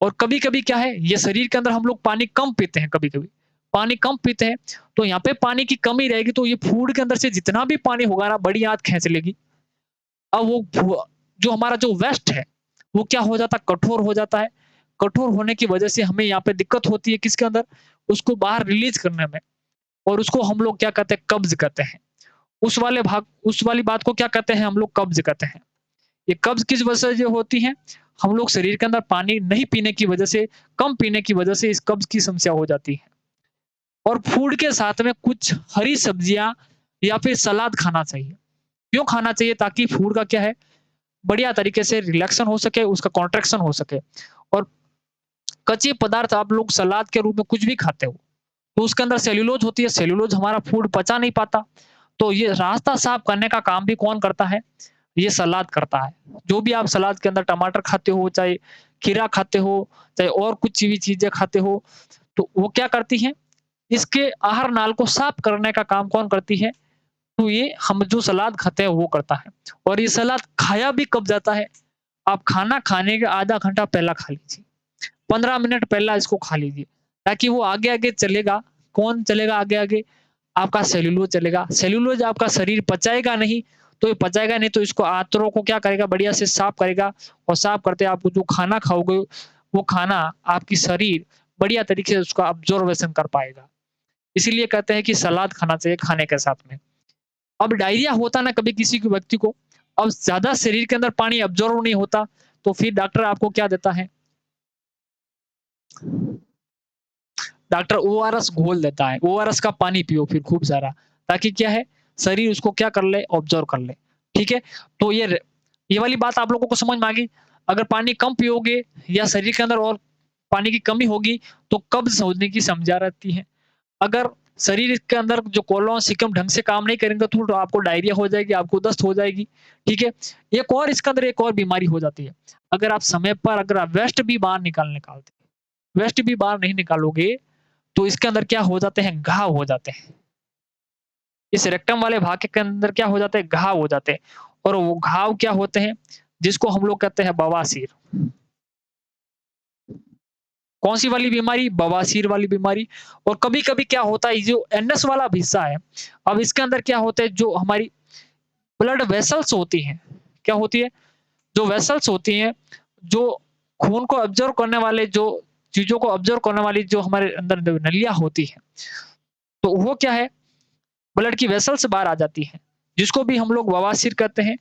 और कभी-कभी क्या है, ये शरीर के अंदर हम लोग पानी कम पीते हैं कभी-कभी। पानी कम पीते हैं, तो यहाँ पे पानी की कमी रहेगी, तो ये फूड के अंदर से जितना भी पानी होगा ना, बड़ी आँत खींच लेगी। अब वो फू जो हमारा जो वेस्ट है, वो क्या हो जाता है? कठोर हो जाता है। कठोर होने की वजह से हमें यहाँ पे दिक्कत होती है किसके अंदर? उसको बाहर रिलीज़ करने में, और उसको हम लोग क्या कहते हैं? कब्ज़ कहते हैं। उस वाली बात को क्या कहते हैं हम लोग? कब्ज़ कहते हैं। ये कब्ज़ किस वजह से होती है? हम लोग शरीर के अंदर पानी नहीं पीने की वजह से, कम पीने की वजह से इस कब्ज़ की समस्या हो जाती है। और फूड के साथ में कुछ हरी सब्जियाँ या फिर सलाद खाना चाहिए। क्यों खाना चाहिए? ताकि फूड का क्या है, बढ़िया तरीके से रिलैक्शन हो सके, उसका कॉन्ट्रैक्शन हो सके। और कच्चे पदार्थ आप लोग सलाद के रूप में कुछ भी खाते हो, तो उसके अंदर सेल्युलोज़ होती है, सेल्युलोज़ हमारा फूड पचा नहीं पाता। तो ये रास्ता साफ करने का काम भी कौन करता है? ये सलाद करता है। जो भी आप सलाद के अंदर टमाटर खाते हो, चाहे खीरा खाते हो, चाहे और कुछ भी चीज़ें खाते हो, तो वो क्या करती हैं? इसके आहार नाल को साफ करने का काम कौन करती है? तो ये हम जो सलाद खाते हैं वो करता है। और ये सलाद खाया भी कब जाता है? आप खाना खाने के आधा घंटा पहला खा लीजिए। 15 मिनट पहला इसको खा लीजिए, ताकि वो आगे-आगे चलेगा। कौन चलेगा आगे-आगे? आपका सेल्युलोज़ चलेगा। सेल्युलोज़ आपका शरीर पचाएगा नहीं, तो ये पचाएगा नहीं, तो इसको आंतों को क्या करेगा? बढ़िया से साफ करेगा, और साफ करते आप जो खाना खाओगे, वो खाना आपकी शरीर बढ़िया तरीके से उसका अब्ज़ॉर्बेशन कर पाएगा। इसीलिए कहते हैं कि सलाद खाना चाहिए खाने के साथ में। अब डायरिया होता ना कभी किसी के व्यक्ति को, अब ज़्यादा शरीर के अंदर पानी अब्ज़ॉर्ब नहीं होता, तो फिर डॉक्टर आपको क्या देता है? डॉक्टर ओआरएस घोल देता है। ओआरएस का पानी पियो फिर खूब सारा, ताकि क्या है, शरीर उसको क्या कर ले, ऑब्ज़र्व कर ले। ठीक है? तो ये वाली बात आप लोगों को समझ में आ गई। अगर पानी कम पियोगे या शरीर के अंदर और पानी की कमी होगी, तो कब्ज़ होने की समझा रहती है। अगर शरीर के अंदर जो कोलोन, सीकम ढंग से काम नहीं करेंगे, तो आपको डायरिया हो जाएगी, आपको दस्त हो जाएगी। ठीक है? एक और इसके अंदर एक और बीमारी हो जाती है। अगर आप समय पर अगर आप वेस्ट भी बाहर निकालते, वेस्ट भी बाहर नहीं निकालोगे, तो इसके अंदर क्या हो जाते हैं? घाव हो जाते हैं। इस रेक्टम वाले भाग के अंदर क्या हो जाते हैं? घाव हो जाते हैं। और वो घाव क्या होते हैं? जिसको हम लोग कहते हैं बवासीर। कौन-सी वाली बीमारी? बवासीर वाली बीमारी। और कभी-कभी क्या होता है, ये जो एनएस वाला हिस्सा है, अब इसके अंदर क्या होता है, जो हमारी ब्लड वेसल्स होती हैं, क्या होती है? जो वेसल्स होती हैं, जो खून को ऑब्ज़र्व करने वाले, जो चीज़ों को ऑब्ज़र्व करने वाली जो हमारे अंदर नलियाँ होती हैं, तो वो क्या है? ब्लड की वेसल्स बाहर आ जाती हैं, जिसको भी हम लोग बवासीर कहते हैं,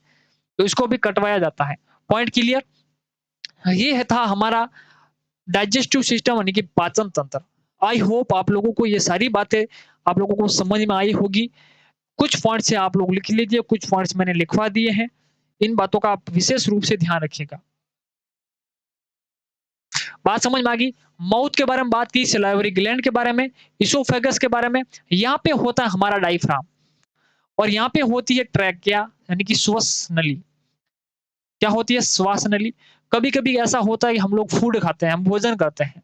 तो इसको भी कटवाया जाता है। Point clear? ये है था हमारा डाइजेस्टिव सिस्टम यानी कि पाचन तंत्र। आई होप आप लोगों को ये सारी बातें आप लोगों को समझ में आई होगी। कुछ पॉइंट्स है आप लोग लिख लीजिए, कुछ पॉइंट्स मैंने लिखवा दिए हैं। इन बातों का आप विशेष रूप से ध्यान रखिएगा। बात समझ में आ गई? माउथ के बारे में बात की, सलाइवरी ग्लैंड के बारे में, इसोफेगस के बारे में। यहाँ पे होता है हमारा डायफ्राम, और यहाँ पे होती है ट्रैकिया यानी कि श्वास नली। क्या होती है? श्वास नली। कभी-कभी ऐसा होता है कि हम लोग फूड खाते हैं, हम भोजन करते हैं,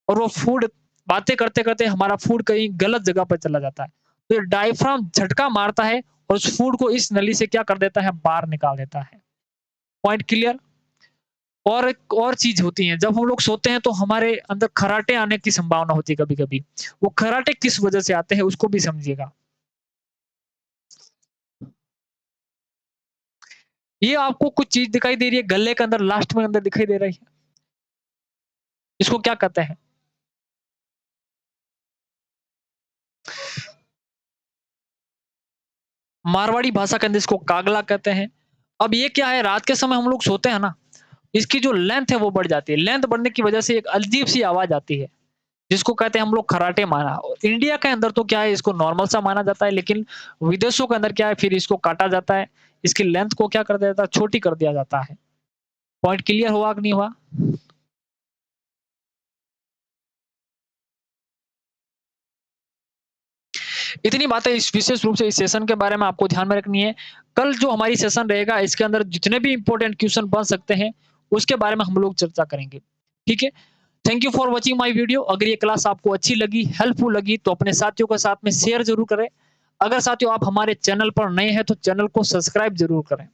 और वो फूड बातें करते-करते हमारा फूड कहीं गलत जगह पर चला जाता है। तो ये डायफ्राम झटका मारता है और उस फूड को इस नली से क्या कर देता है? बाहर निकाल देता है। Point clear? और एक और चीज़ होती है, जब हम लोग सोते हैं तो हमारे अंदर खर्राटे आने की संभावना होती है कभी-कभी। वो खर्राटे किस वजह से आते हैं उसको भी समझिएगा। ये आपको कुछ चीज़ दिखाई दे रही है गले के अंदर, लास्ट में अंदर दिखाई दे रही है। इसको क्या कहते हैं? मारवाड़ी भाषा के अंदर इसको कागला कहते हैं। अब ये क्या है, रात के समय हम लोग सोते हैं ना, इसकी जो लेंथ है वो बढ़ जाती है। लेंथ बढ़ने की वजह से एक अजीब-सी आवाज़ आती है, जिसको कहते हैं हम लोग खर्राटे मारा। और इंडिया के अंदर तो क्या है, इसको नॉर्मल सा माना जाता है, लेकिन विदेशों के अंदर क्या है, फिर इसको काटा जाता है। इसकी लेंथ को क्या कर दिया जाता है? छोटी कर दिया जाता है। पॉइंट क्लियर हुआ कि नहीं हुआ? इतनी बातें इस विशेष रूप से इस सेशन के बारे में आपको ध्यान में रखनी है। कल जो हमारी सेशन रहेगा इसके अंदर जितने भी इम्पोर्टेंट क्वेश्चन बन सकते हैं, उसके बारे में हम लोग चर्चा करेंगे। ठीक है? Thank you for watching my video. अगर ये क्लास आपको अच्छी लगी, हेल्पफुल लगी तो अपने साथियों के साथ में शेयर ज़रूर करें। अगर साथियों आप हमारे चैनल पर नए हैं तो चैनल को सब्सक्राइब ज़रूर करें।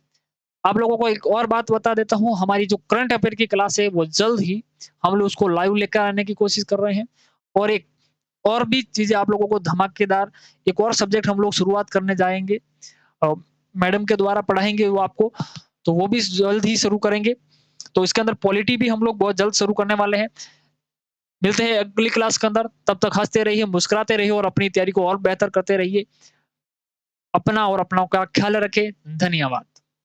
आप लोगों को एक और बात बता देता हूँ, हमारी जो करंट अफेयर की क्लास है वो जल्द ही हम लोग उसको लाइव लेकर आने की कोशिश कर रहे हैं। और एक और भी चीज़ें आप लोगों को धमाकेदार एक और सब्जेक्ट हम लोग शुरुआत करने जाएँगे। अ, मैडम के द्वारा पढ़ाएँगे वो आपको, तो वो भी जल्द ही शुरू करेंगे। तो इसके अंदर पॉलिटी भी हम लोग बहुत जल्द शुरू करने वाले हैं। मिलते हैं अगली क्लास के अंदर, तब तक हँसते रहिए, मुस्कुराते रहिए और अपनी तैयारी को और बेहतर करते रहिए। अपना और अपनों का ख्याल रखें। धन्यवाद।